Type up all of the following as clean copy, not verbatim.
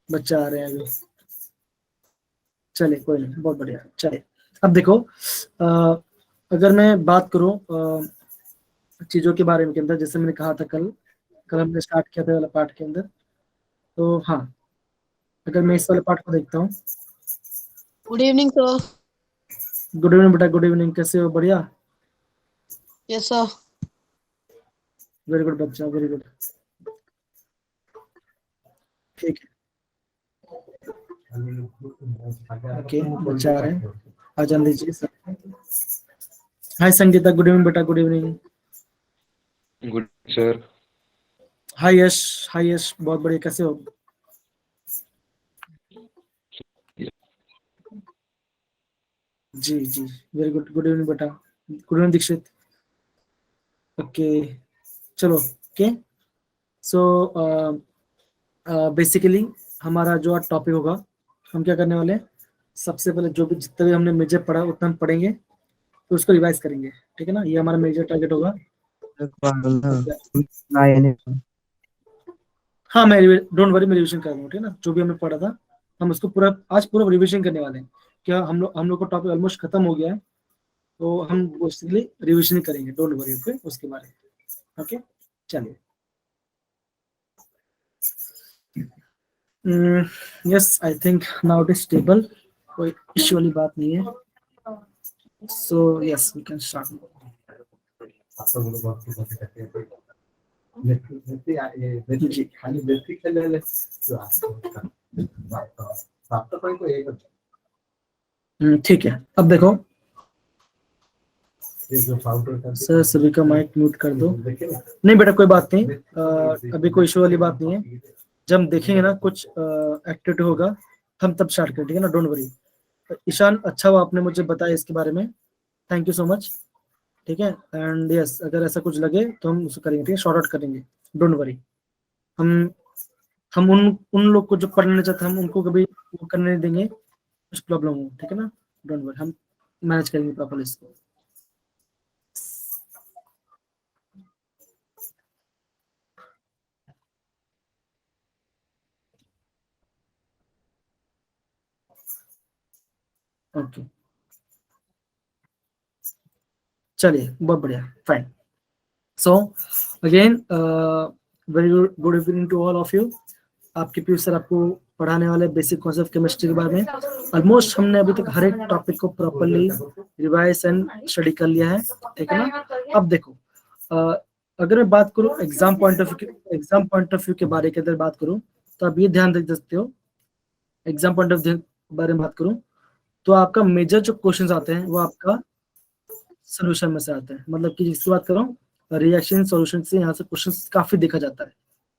बच्चे आ रहे हैं अभी। चले कोई नहीं, बहुत बढ़िया। चले अब देखो, अगर मैं बात करूं चीजों के बारे में के अंदर, जैसे मैंने कहा था कल हमने स्टार्ट किया था वाला पार्ट के अंदर। तो हाँ, अगर मैं इस वाले पार्ट को देखता हूँ। Good evening sir. Good evening बेटा, गुड इवनिंग। कैसे हो? बढ़िया। Yes sir. वेरी गुड बच्चा, वेरी गुड। ठीक है, ओके बच्चा आ रहे हैं, आ जान दीजिए sir. Hi Sangeeta, good evening बेटा, good evening. Good sir. Hi Yash, hi Yash, बहुत बढ़िया। कैसे हो? जी जी, वेरी गुड, गुड इवनिंग बेटा, गुड इवनिंग दीक्षित। ओके चलो, ओके। सो बेसिकली हमारा जो आज टॉपिक होगा, हम क्या करने वाले हैं, सबसे पहले जो भी जितना भी हमने मेजर पढ़ा उतना हम पढ़ेंगे, तो उसको रिवाइज करेंगे। ठीक है ना, ये हमारा मेजर टारगेट होगा। हाँ मैं डोंट वरी, मैं रिविजन कर दूंगा। ठीक है ना, जो भी हमने पढ़ा था हम उसको पूरा आज पूरा रिविजन करने वाले हैं। क्या हम लोग का टॉपिक ऑलमोस्ट खत्म हो गया है, तो हम बेसिकली रिविजन करेंगे, डोंट वरी ओके उसके बारे में। ओके चलिए। Yes I think now it is stable, कोई इश्यू वाली बात नहीं है। So yes we can start. ठीक है, अब देखो सर, सभी का माइक म्यूट कर दो। नहीं बेटा कोई बात नहीं, अभी कोई इशू वाली बात नहीं है। जब हम देखेंगे ना कुछ एक्टिविटी होगा, हम तब स्टार्ट करें। ठीक है ना, डोंट वरी। ईशान, अच्छा हुआ आपने मुझे बताया इसके बारे में, थैंक यू सो मच। ठीक है, एंड यस अगर ऐसा कुछ लगे तो हम उसको करेंगे। ठीक है, शॉर्ट आउट करेंगे, डोंट वरी। हम हम उन लोग को जो पढ़ना नहीं चाहते, हम उनको कभी वो करने नहीं देंगे कुछ प्रॉब्लम हो। ठीक है ना, डोंट वरी, हम मैनेज करेंगे प्रॉपर्ली इसको। ओके चलिए, बहुत बढ़िया, fine. So again very good evening to all of you. आपके पीयूष सर आपको पढ़ाने वाले बेसिक कॉन्सेप्ट केमिस्ट्री के बारे में। ऑलमोस्ट हमने अभी तक हर एक टॉपिक को प्रॉपर्ली रिवाइज एंड स्टडी कर लिया है। ठीक है ना, अब देखो अगर मैं बात करूं एग्जाम पॉइंट ऑफ व्यू के बारे के अंदर बात करूं, तो आप ये ध्यान रख सकते हो। एग्जाम पॉइंट ऑफ व्यू के बारे में बात करूं तो आपका मेजर जो क्वेश्चंस आते हैं वो आपका सोल्यूशन में से आते हैं। मतलब कि जिसकी बात करूं रिएक्शन सोल्यूशन से, यहाँ से क्वेश्चन काफी देखा जाता है,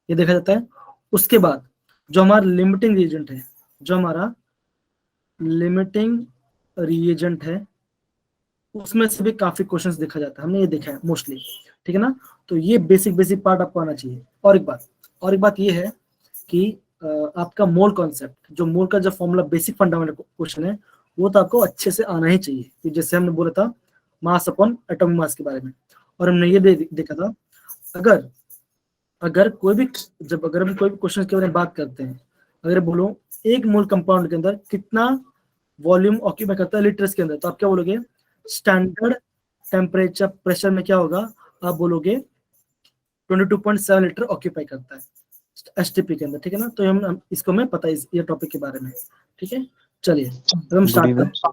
ये देखा जाता है। उसके बाद जो हमारा लिमिटिंग रिएजेंट है, जो हमारा लिमिटिंग रिएजेंट है, उसमें से भी काफी क्वेश्चंस देखा जाता है, हमने ये देखा है मोस्टली। ठीक है ना, तो ये बेसिक बेसिक पार्ट आपको आना चाहिए। और एक बात ये है कि आपका मोल कॉन्सेप्ट, जो मोल का जो फॉर्मूला बेसिक फंडामेंटल क्वेश्चन है, वो तो आपको अच्छे से आना ही चाहिए। कि जैसे हमने बोला था मास अपॉन एटॉमिक मास के बारे में, और हमने ये देखा था अगर अगर कोई भी अगर हम कोई भी क्वेश्चन के बारे में बात करते हैं, अगर बोलो एक मोल कंपाउंड के अंदर कितना वॉल्यूम ऑक्यूपाई करता है लीटर्स के अंदर, तो आप क्या बोलोगे? स्टैंडर्ड टेम्परेचर प्रेशर में क्या होगा? आप बोलोगे 22.7 लीटर ऑक्यूपाई करता है एसटीपी के अंदर। ठीक है ना, तो हम इसको हमें पता है ये टॉपिक के बारे में। ठीक है, चलिए अब हम स्टार्ट करते हैं।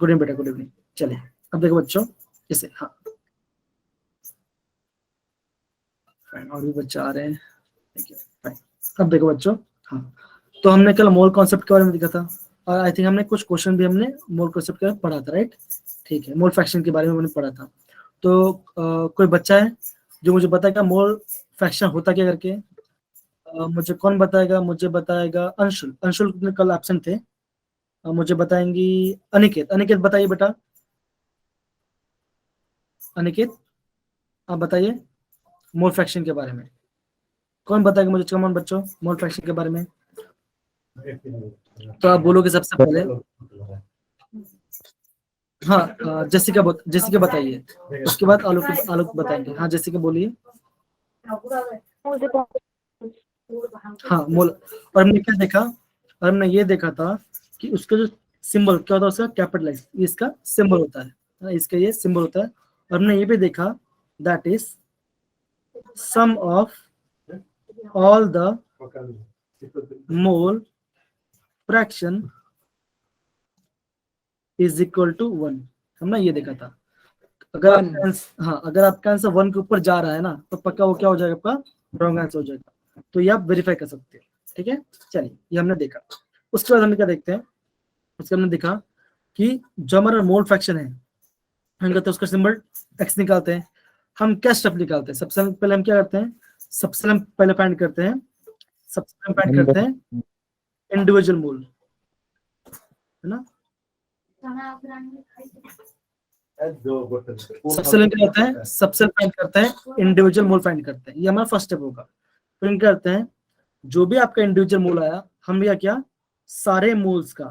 गुड इवनिंग बेटा, गुड इवनिंग। चलिए अब देखो बच्चों, जैसे हाँ और भी बच्चे आ रहे हैं, फाइन। अब देखो बच्चों, हाँ तो हमने कल मोल कॉन्सेप्ट के बारे में देखा था, और आई थिंक हमने कुछ क्वेश्चन भी हमने मोल कॉन्सेप्ट के बारे में पढ़ा था, राइट? ठीक है, मोल फ्रैक्शन के बारे में हमने पढ़ा था। तो कोई बच्चा है जो मुझे बताएगा मोल फ्रैक्शन होता क्या करके? मुझे कौन बताएगा? मुझे बताएगा अंशुल। अंशुल कल एब्सेंट थे, मुझे बताएंगी अनिकेत। अनिकेत बताइए बेटा, अनिकेत आप बताइए मोल फ्रैक्शन के बारे में। कौन बताएगा मुझे? कमॉन बच्चों, मोल फ्रैक्शन के बारे में। तो आप बोलोगे सबसे पहले, हाँ जेसिका बताइए, उसके बाद आलोक बताएंगे। हाँ जेसिका बोलिए। हाँ मोल। और हमने क्या देखा, और हमने ये देखा था कि उसका जो सिंबल क्या होता है, उसका कैपिटलाइज, ये इसका सिंबल होता है, इसका ये सिंबल होता है। और हमने ये भी देखा that is sum of all the mole fraction is equal to 1। हमने ये देखा था। अगर आपका हाँ, अगर आपका आंसर 1 के ऊपर जा रहा है ना, तो पक्का वो क्या हो जाएगा, आपका रॉन्ग आंसर हो जाएगा। तो ये आप वेरीफाई कर सकते हैं, ठीक है। चलिए, ये हमने देखा। उसके बाद हमने क्या देखते हैं, उसके हमने देखा कि जो हमारा मोल फ्रैक्शन है, हम कहते हैं उसका सिंबल एक्स निकालते हैं। हम क्या स्टेप निकालते हैं, सबसे पहले हम क्या करते हैं, सबसे हम पहले फाइंड करते हैं, सबसे हम फाइंड करते हैं इंडिविजुअल मोल, है ना। सबसे पहले क्या होता है, सबसे फाइंड करते हैं इंडिविजुअल मोल फाइंड करते हैं, ये हमारा फर्स्ट स्टेप होगा। फिर हम करते हैं, जो भी आपका इंडिविजुअल मोल आया, हम या क्या सारे मोल्स को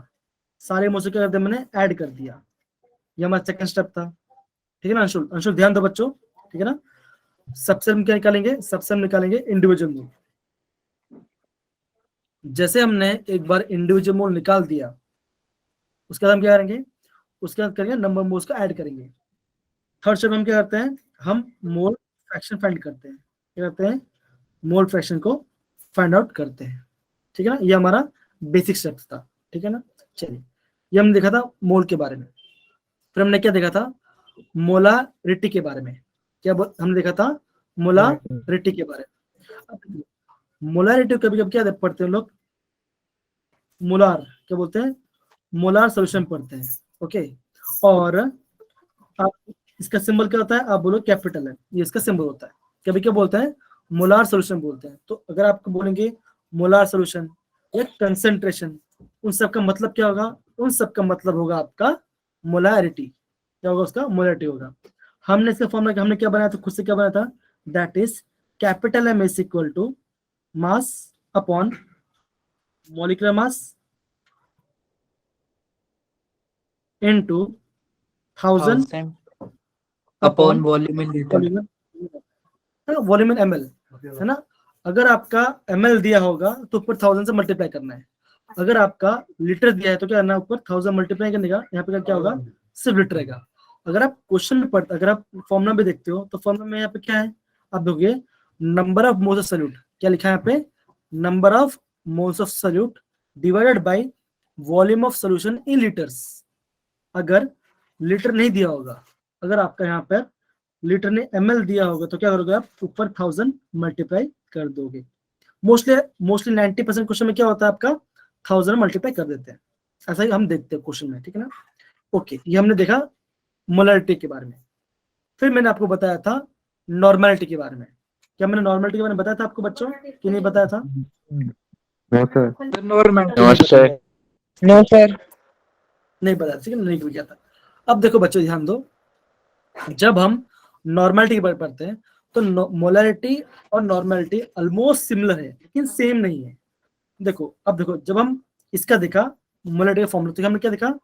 क्या करते हैं, मैंने ऐड कर दिया। ये हमारा सेकंड स्टेप था, ठीक है ना। अंशुल, अंशुल ध्यान दो बच्चों, ठीक है ना। सबसे हम क्या निकालेंगे, सबसे हम निकालेंगे इंडिविजुअल मोल। जैसे हमने एक बार इंडिविजुअल मोल निकाल दिया, उसके बाद हम क्या करेंगे, उसके बाद करेंगे नंबर मोल्स को ऐड करेंगे। थर्ड स्टेप हम क्या करते हैं, हम मोल फ्रैक्शन फाइंड करते हैं। क्या करते हैं, मोल फ्रैक्शन को फाइंड आउट करते हैं, ठीक है ना। ये हमारा बेसिक स्टेप था, ठीक है ना। चलिए, ये हमने देखा था मोल के बारे में। फिर हमने क्या देखा था, मोलारिटी के बारे में। हमने देखा था मोलारिटी के बारे में। मोलारिटी कभी कभी क्या पढ़ते हैं लोग, मोलार क्या बोलते हैं, मोलार सोल्यूशन पढ़ते हैं, ओके। और आप, इसका सिंबल क्या होता है, आप बोलो कैपिटल है, ये इसका सिंबल होता है। कभी क्या बोलते हैं, मोलार सोल्यूशन बोलते हैं। तो अगर आपको बोलेंगे मोलार सोल्यूशन या कंसंट्रेशन, उन सब का मतलब क्या होगा, उन सब का मतलब होगा आपका मोलारिटी। क्या होगा, उसका मोलारिटी होगा। हमने इसका फॉर्मूला हमने क्या बनाया था, खुद से क्या बनाया था, that is capital M is equal to mass upon molecular mass into 1000 upon volume in litre. Volume in ML, है ना। अगर आपका एमएल दिया होगा तो ऊपर 1000 से मल्टीप्लाई करना है। अगर आपका लीटर दिया है तो क्या करना है, ऊपर 1000 मल्टीप्लाई करने का, यहाँ पे क्या होगा, सिर्फ लीटर रहेगा। अगर आप क्वेश्चन में पढ़ते, अगर आप फॉर्मुला भी देखते हो, तो फॉर्मुला में यहाँ पे क्या है, आप दोगे number of moles of solute, क्या लिखा है यहाँ पे, number of moles of solute divided by volume of solution in litres. अगर लीटर नहीं दिया होगा, अगर आपका यहाँ पर लीटर ने एमएल दिया होगा, तो क्या करोगे आप, ऊपर 1000 मल्टीप्लाई कर दोगे। मोस्टली 90% क्वेश्चन में क्या होता है, आपका 1000 मल्टीप्लाई कर देते हैं। ऐसा ही हम देखते हैं क्वेश्चन में, ठीक है ना। ओके, ये हमने देखा मोलारिटी के बारे में। फिर मैंने आपको बताया था नॉर्मेलिटी के बारे में। क्या मैंने नॉर्मेलिटी के बारे में बताया था आपको बच्चों, कि नहीं बताया था? No sir. नमस्ते। No sir. नहीं बताया, ठीक है, नहीं किया था। अब देखो बच्चों, ध्यान दो, जब हम नॉर्मेलिटी के बारे में पढ़ते हैं, तो मोलारिटी और नॉर्मेलिटी ऑलमोस्ट सिमिलर है, लेकिन सेम नहीं है। देखो, अब देखो, जब हम इसका देखा मोलारिटी का फॉर्मूला, तो हमने क्या देखा,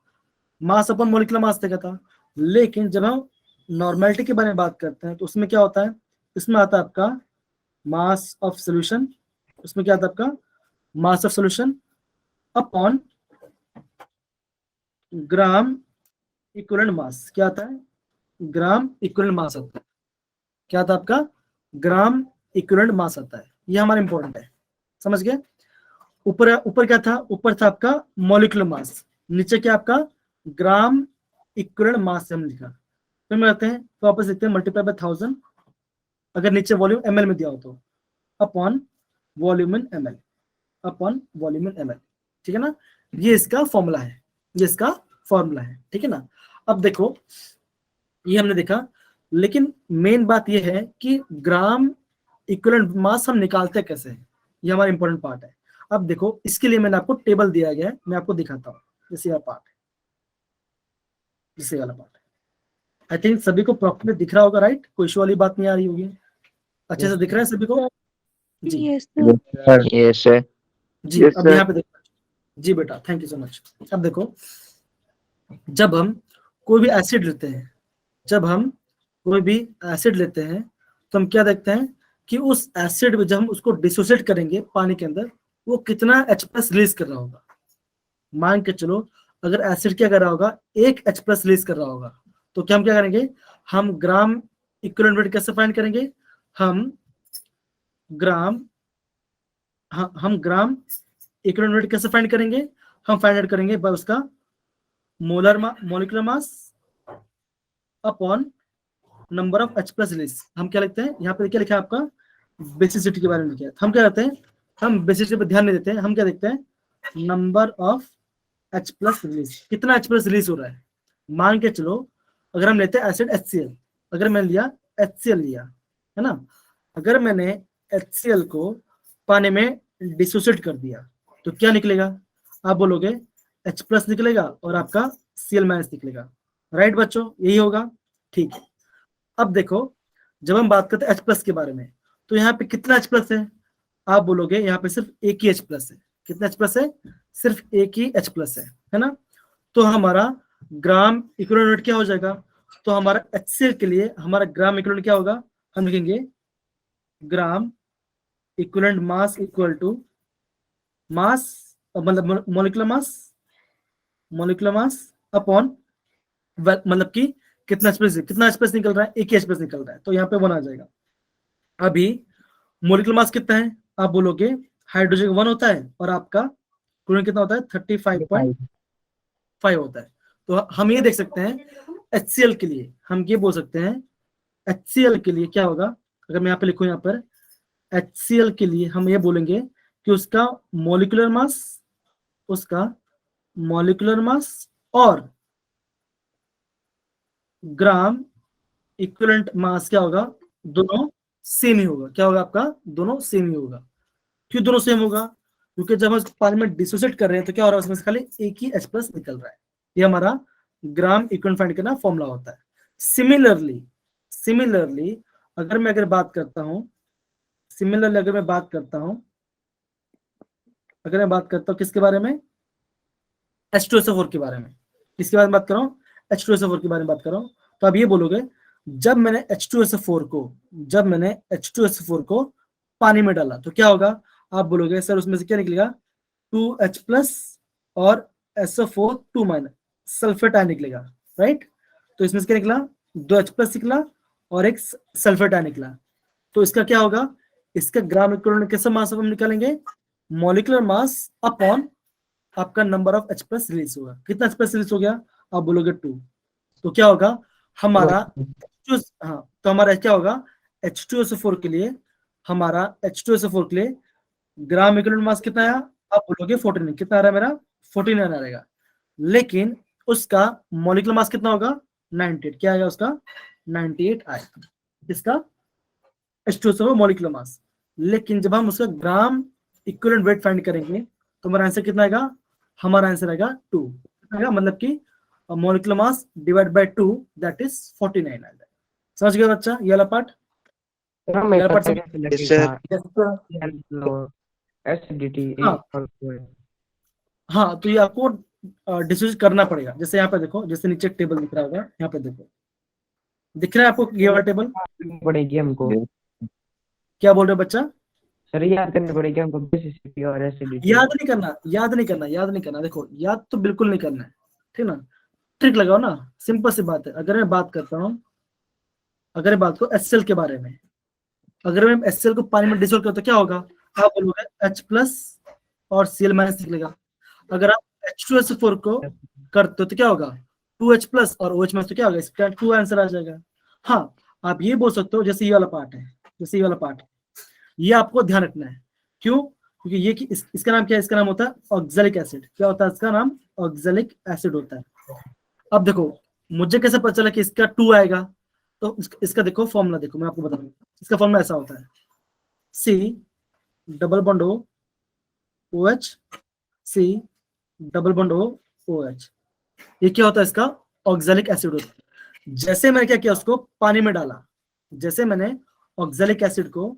मास अपॉन मॉलिक्यूलर मास देखा था। लेकिन जब हम नॉर्मेलिटी के बारे में बात करते हैं, तो उसमें क्या होता है, इसमें आता है आपका मास ऑफ सॉल्यूशन। उसमें क्या आता है आपका, mass of solution upon gram equivalent मास। क्या आता है, ग्राम इक्विवेलेंट मास आता है। क्या था आपका, ग्राम इक्विवेलेंट मास आता है। ये हमारा इंपॉर्टेंट है, समझ गए। ऊपर ऊपर क्या था, ऊपर था आपका मॉलिक्यूलर मास, नीचे क्या आपका ग्राम इक्विवेलेंट मास से हम लिखा। फिर हम कहते हैं, तो वापस लिखते हैं मल्टीप्लाई बाय 1000, अगर नीचे वॉल्यूम एमएल में दिया हो तो, upon volume in ML, upon volume in ML, ठीक है ना। ये इसका फॉर्मूला है, ये इसका फॉर्मूला है, ठीक है ना। अब देखो, ये हमने देखा, लेकिन मेन बात ये है कि ग्राम इक्विवेलेंट मास हम निकालते कैसे हैं, ये हमारा इंपॉर्टेंट पार्ट है। अब देखो, इसके लिए मैंने आपको टेबल दिया गया है, मैं आपको दिखाता हूँ। जैसे वाला पार्ट है, जैसे वाला पार्ट है, आई थिंक सभी को प्रॉपर्ली दिख रहा होगा, राइट, कोई इशू वाली बात नहीं आ रही होगी, अच्छे से दिख रहा है सभी को जी। Yes sir. जी, अब यहाँ पे देखो जी बेटा, थैंक यू सो मच। अब देखो, जब हम कोई भी एसिड लेते हैं, जब हम कोई भी एसिड लेते हैं, तो हम क्या देखते हैं कि उस एसिड में जब हम उसको डिसोसिएट करेंगे पानी के अंदर, वो कितना H+ रिलीज कर रहा होगा। मान के चलो अगर एसिड क्या कर रहा होगा, 1 H+ रिलीज कर रहा होगा, तो क्या हम क्या करेंगे, हम ग्राम इक्विवेलेंट वेट कैसे फाइंड करेंगे, हम ग्राम इक्विवेलेंट वेट कैसे फाइंड करेंगे, हम फाइंड आउट करेंगे बाय उसका molecular mass upon number of H+ release. हम क्या लिखते हैं यहाँ पे, क्या लिखा है आपका, बेसिसिटी के बारे में लिखा है। हम क्या करते हैं, हम बेसिसिटी पे ध्यान नहीं देते हैं, हम क्या देखते हैं, नंबर ऑफ H+ रिलीज, कितना H+ रिलीज हो रहा है। मान के चलो अगर हम लेते हैं एसिड HCl, अगर मैंने लिया HCl लिया है ना, अगर मैंने HCl को पानी में डिसोसिएट कर दिया तो क्या निकलेगा, आप बोलोगे H+ निकलेगा और आपका Cl- निकलेगा। राइट बच्चों, यही होगा। ठीक है, अब देखो जब हम बात करते हैं H+ के बारे में, तो यहाँ पे कितना H+ है, आप बोलोगे यहाँ पे सिर्फ एक ही H+ है। कितना H+ है, सिर्फ एक ही H+ है ना। तो हमारा ग्राम इक्विवेलेंट वेट क्या हो जाएगा, तो हमारा HCl के लिए हमारा ग्राम इक्विवेलेंट क्या होगा, हम लिखेंगे gram equivalent mass equal to mass, मतलब मोलिकुलर मास अपॉन, मतलब कि कितना H+ निकल रहा है, एक ही H+ निकल रहा है, तो यहाँ पे 1 आ जाएगा। अभी मोलिकुलर मास कितना है, आप बोलोगे हाइड्रोजन 1 होता है और आपका क्लोरीन कितना होता है, 35.5 होता है। तो हम ये देख सकते हैं HCl के लिए, हम ये बोल सकते हैं HCl के लिए क्या होगा, अगर मैं यहाँ पे लिखूं, यहाँ पर HCl के लिए हम ये बोलेंगे कि उसका मोलिकुलर मास और ग्राम इक्विवेलेंट मास क्या होगा, दोनों सेम ही होगा। क्या होगा आपका, दोनों सेम ही होगा। क्यों दोनों सेम होगा, क्योंकि जब हम इसको पानी में डिसोसिएट कर रहे हैं तो क्या हो रहा है, उसमें से खाली एक ही H+ निकल रहा है। ये हमारा ग्राम इक्विवेलेंट फाइंड करना फॉर्मूला होता है। सिमिलरली अगर मैं बात करता हूं, किसके बारे में, H2SO4 के बारे में। किसके बारे में बात कर रहा हूँ, H2SO4 के बारे में बात कर रहा हूँ। तो अब ये बोलोगे जब मैंने H2SO4 को पानी में डाला तो क्या होगा, आप बोलोगे सर उसमें से क्या निकलेगा, 2H+ और SO4 2- सल्फेट आयन निकलेगा। राइट, तो इसमें से क्या निकला, 2H+ निकला और एक सल्फेट आयन निकला। तो इसका क्या होगा, इसका ग्राम इक्विवेलेंट कैसे मास हम निकालेंगे, मॉलिक्यूलर मास अपॉन आपका नंबर ऑफ H+ रिलीज होगा। कितना H+ रिलीज हो गया, आप बोलोगे 2। तो क्या होगा हमारा तो हमारा क्या होगा, H2SO4 के लिए ग्राम इक्विवेलेंट मास कितना आया, आप बोलोगे 14। कितना आ रहा है मेरा, 14 आ रहेगा। लेकिन उसका मॉलिक्यूलर मास कितना होगा, 98। क्या आएगा उसका, 98 आएगा इसका H2SO4 मॉलिक्यूलर मास। लेकिन जब हम उसका ग्राम इक्विवेलेंट वेट फाइंड करेंगे तो हमारा आंसर कितना आएगा, हमारा आंसर आएगा 2 आएगा, मतलब कि molecular mass divide by 2 that is 49 आएगा। समझ गए बच्चा, ये वाला पार्ट। एसिडिटी हाँ, तो ये आपको डिस्कस करना पड़ेगा। जैसे यहाँ पे देखो, जैसे नीचे टेबल दिख रहा होगा, यहाँ पे देखो, दिख रहा है आपको ये वाला टेबल, पड़ेगी हमको। क्या बोल रहे हो बच्चा, सर याद करनी पड़ेगी हमको बेसिसिटी और एसिडिटी। याद नहीं करना। देखो याद तो बिल्कुल नहीं करना है, ठीक ना, ट्रिक लगाओ ना, सिंपल सी बात है। अगर मैं बात करता हूँ, अगर मैं बात करूँ HCl के बारे में, अगर मैं HCl को पानी में डिसॉल्व करता तो क्या होगा, आप बोलोगे H+ और Cl- निकलेगा। अगर आप H2SO4 को करते हो तो क्या होगा, 2H+ और OH- तो क्या होगा, इसका 2 आंसर आ जाएगा। हाँ, आप ये बोल सकते हो जैसे ये वाला पार्ट है, ये आपको ध्यान रखना है। क्यों, क्योंकि ये इसका नाम क्या है, इसका नाम होता है ऑक्जेलिक एसिड। क्या होता है इसका नाम, ऑक्जेलिक एसिड होता है। अब देखो मुझे कैसे पता चला कि इसका 2 आएगा, तो इसका देखो फॉर्मूला, देखो मैं आपको बताऊंगा। इसका फॉर्मूला ऐसा होता है, C double bond O OH, C double bond O OH। ये क्या होता है, इसका ऑक्जेलिक एसिड होता है। जैसे मैंने क्या किया, उसको पानी में डाला, जैसे मैंने ऑक्जेलिक एसिड को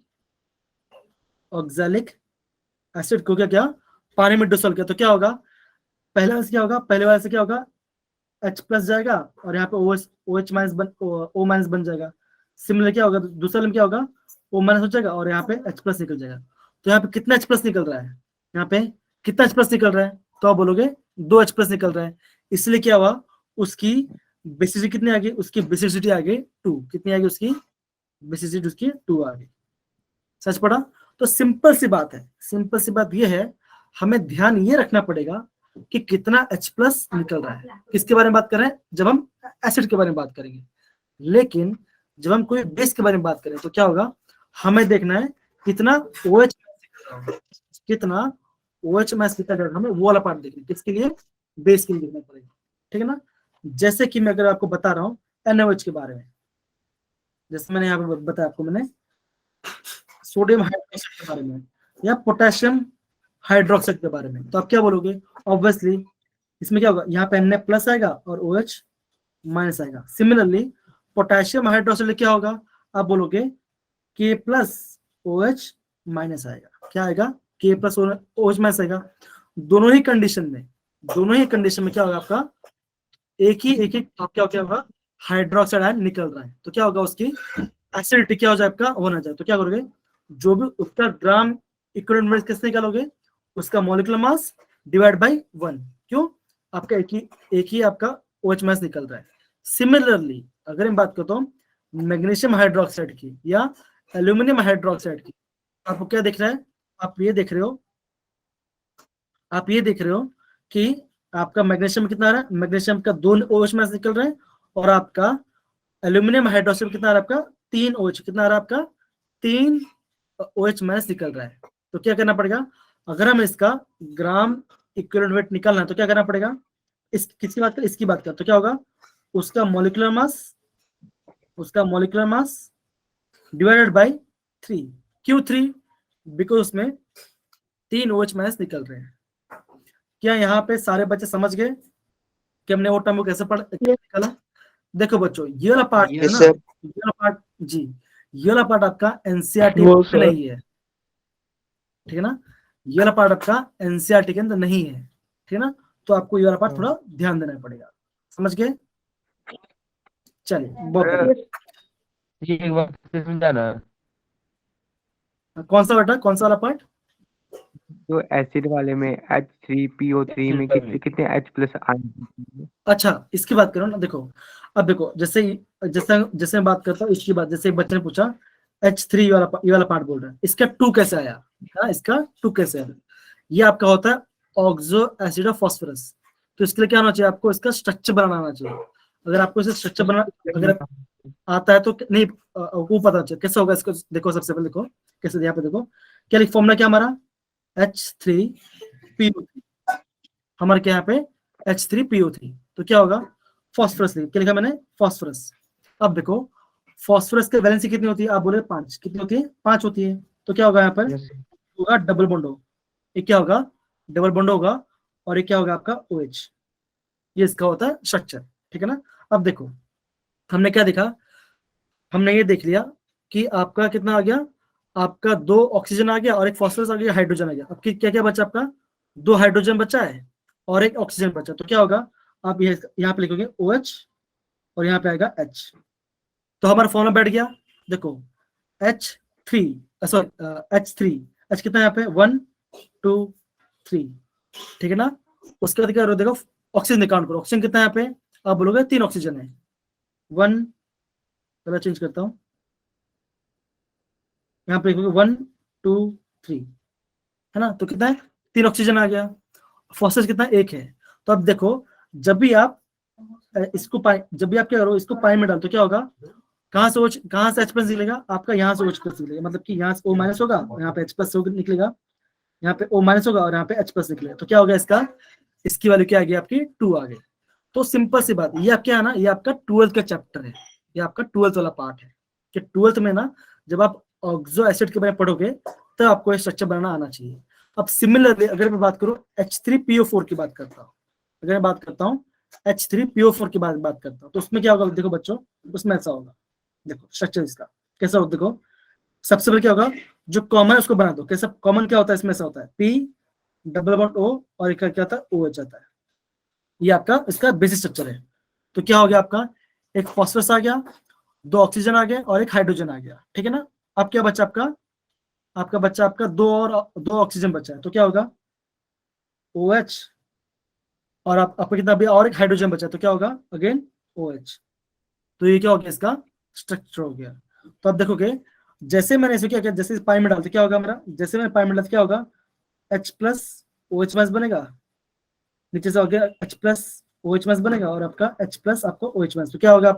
क्या किया, पानी में डिसॉल्व किया, तो क्या होगा, पहले वाले से क्या होगा, H+ जाएगा और यहाँ पे OH- O- बन जाएगा। सिमिलर क्या होगा, दूसरा में क्या होगा, O माइनस हो जाएगा और यहाँ पे H प्लस निकल जाएगा। तो यहाँ पे कितना H प्लस निकल रहा है, यहाँ पे कितना H प्लस निकल रहा है, तो आप बोलोगे 2 H प्लस निकल रहा है। इसलिए क्या हुआ, उसकी बेसिसिटी कितनी आ गई, उसकी बेसिसिटी आ गई 2। कितनी आ गई उसकी बेसिसिटी, उसकी 2 आ गई। सच पड़ा। तो सिंपल सी बात है, सिंपल सी बात ये है, हमें ध्यान ये रखना पड़ेगा कि कितना H प्लस निकल रहा है। किसके बारे में बात कर रहे हैं, जब हम एसिड के बारे में बात करेंगे। लेकिन जब हम कोई बेस के बारे में बात करें तो क्या होगा, हमें देखना है कितना OH कितना OH मास कितना जाएगा, हमें वो वाला पार्ट देखना है। किसके लिए, बेस के लिए देखना पड़ेगा, ठीक है ना। जैसे कि मैं अगर आपको बता रहा हूँ NaOH के बारे में, जैसे मैंने यहाँ पे बताया आपको, मैंने सोडियम हाइड्रोक्साइड के बारे में या पोटेशियम हाइड्रोक्साइड के बारे में, तो आप क्या बोलोगे, ऑब्वियसली इसमें क्या होगा, यहाँ पे Na प्लस आएगा और OH माइनस आएगा। सिमिलरली पोटेशियम हाइड्रोक्साइड क्या होगा, आप बोलोगे K प्लस OH माइनस आएगा। क्या आएगा, K प्लस OH माइनस आएगा। दोनों ही कंडीशन में क्या होगा, आपका एक ही क्या होगा, हाइड्रोक्साइड आयन निकल रहा है। तो क्या होगा, उसकी एसिडिटी क्या हो जाए, आपका होना चाहिए। तो क्या करोगे, जो भी उसका ग्राम इक्विवेलेंट किससे निकालोगे, उसका मॉलिक्यूलर मास डिवाइड बाय 1। क्यों, आपका एक ही आपका OH मास निकल रहा है। सिमिलरली अगर मैं बात करता हूँ मैग्नीशियम हाइड्रोक्साइड की या एल्यूमिनियम हाइड्रोक्साइड की, आपको क्या दिख रहा है, आप ये देख रहे हो कि आपका मैग्नीशियम कितना आ रहा है, मैग्नीशियम का 2 OH मास निकल रहा है, और आपका एल्यूमिनियम हाइड्रोक्साइड कितना आ रहा है, आपका 3 OH कितना आ रहा है, आपका 3 OH माइनस निकल रहा है। तो क्या करना पड़ेगा, अगर हम इसका ग्राम इक्विवेलेंट वेट निकालना है तो क्या करना पड़ेगा, किसकी बात करें, इसकी बात करें तो क्या होगा, उसका मॉलिक्यूलर मास डिवाइडेड बाय 3। क्यों 3, बिकॉज उसमें 3 OH माइनस निकल रहे हैं। क्या यहाँ पे सारे बच्चे समझ गए कि हमने वो टर्म को कैसे निकाला। देखो बच्चों, ये वाला पार्ट है ना, ये वाला पार्ट जी, ये वाला पार्ट आपका एनसीईआरटी में नहीं है, ठीक है ना। ये वाला पार्ट आपका एनसीईआरटी के अंदर नहीं है, ठीक है ना। तो आपको ये वाला पार्ट थोड़ा ध्यान देना पड़ेगा, समझ गए। चलिए बहुत बढ़िया। ये एक बार फिर समझाना, कौन सा बेटा, कौन सा वाला पार्ट, जो एसिड वाले में H3PO3 में कितने H प्लस आए। अच्छा इसकी बात करो ना। देखो अब देखो, जैसे जैसे मैं बात करता हूँ इसकी बात, जैसे एक बच्चे ने पूछा H3 ये वाला पार्ट बोल रहा है, इसका 2 कैसे आया, हाँ इसका 2 कैसे आया, ये आपका होता है ऑक्सो एसिड ऑफ फास्फोरस। तो इसके लिए क्या होना चाहिए, आपको इसका स्ट्रक्चर बनाना आना चाहिए। अगर आपको इसे स्ट्रक्चर बना अगर आता है तो नहीं, वो पता चाहिए कैसे होगा इसको। देखो सबसे पहले देखो कैसे, यहाँ पे देखो क्या लिख, फॉर्मूला क्या हमारा H3PO3, हमारे क्या यहाँ पे H3PO3। तो क्या होगा, फास्फोरस, क्या लिखा मैंने, फास्फोरस। अब देखो फास्फोरस की वैलेंसी कितनी होती है, आप बोले 5, कितनी होती है, 5 होती है। तो क्या होगा यहाँ पर, होगा डबल बॉन्ड हो, ये क्या होगा, डबल बॉन्ड होगा, और ये क्या होगा आपका OH। ये इसका होता है स्ट्रक्चर, ठीक है ना। अब देखो हमने क्या देखा, हमने ये देख लिया कि आपका कितना आ गया, आपका 2 ऑक्सीजन आ गया और एक फास्फोरस आ गया, हाइड्रोजन आ गया। अब क्या क्या बचा, आपका 2 हाइड्रोजन बचा है और एक ऑक्सीजन बचा। तो क्या होगा, आप यहाँ पे लिखोगे OH और यहाँ पे आएगा H। तो हमारा फॉर्मूला बैठ गया। देखो H3 H कितना है यहाँ पे, 1 2 3, ठीक है ना। उसके बाद क्या करो, देखो ऑक्सीजन निकाल करो, ऑक्सीजन कितना है यहाँ पे, आप बोलोगे 3 ऑक्सीजन है, 1, पहले चेंज करता हूँ, यहाँ पे लिखोगे 1 2 3, है ना। तो कितना है, 3 ऑक्सीजन आ गया, फास्फोरस कितना 1 है। तो अब देखो जब भी आप जब भी आप क्या करो, इसको पानी में डालो तो क्या होगा, कहाँ से H प्लस निकलेगा, आपका यहाँ से OH प्लस निकलेगा, मतलब कि यहाँ से O माइनस होगा, यहाँ पे H प्लस निकलेगा, यहाँ पे O माइनस होगा और यहाँ पे H प्लस निकलेगा। तो क्या होगा, इसकी वैल्यू क्या आ गई, आपकी 2 आ गई। तो सिंपल सी बात, ये क्या है ना, ये आपका 12th का चैप्टर है, ये आपका 12th वाला पार्ट है कि 12th में ना जब आप ऑक्सो एसिड के बारे में पढ़ोगे तो आपको स्ट्रक्चर बनाना आना चाहिए। अब सिमिलरली अगर मैं बात करूं H3PO4 की बात करता हूं, अगर मैं बात करता हूं H3PO4 की बात करता हूं, तो उसमें क्या होगा, देखो बच्चों उसमें ऐसा होगा, देखो स्ट्रक्चर इसका कैसा होगा। देखो सबसे पहले क्या होगा, जो कॉमन है उसको बना दो। कैसा कॉमन क्या होता है, इसमें ऐसा होता है P डबल बॉन्ड O और एक क्या होता है OH आता है। ये आपका इसका बेसिक स्ट्रक्चर है। तो क्या हो गया, आपका एक फास्फोरस आ गया, 2 ऑक्सीजन आ गया और एक हाइड्रोजन आ गया, ठीक है ना। अब क्या बचा आपका दो ऑक्सीजन बचा है, तो क्या होगा OH, और आपको कितना भी और एक हाइड्रोजन बचा है, तो क्या होगा अगेन OH। तो ये क्या हो गया, इसका स्ट्रक्चर हो गया। तो अब देखोगे जैसे मैंने इसे क्या किया, जैसे पानी में डालते क्या होगा मेरा, जैसे मैं पानी में डालते क्या होगा H प्लस OH माइनस बनेगा, नीचे से हो गया H प्लस OH माइनस बनेगा, और आपका H प्लस आपको OH माइनस, तो क्या होगा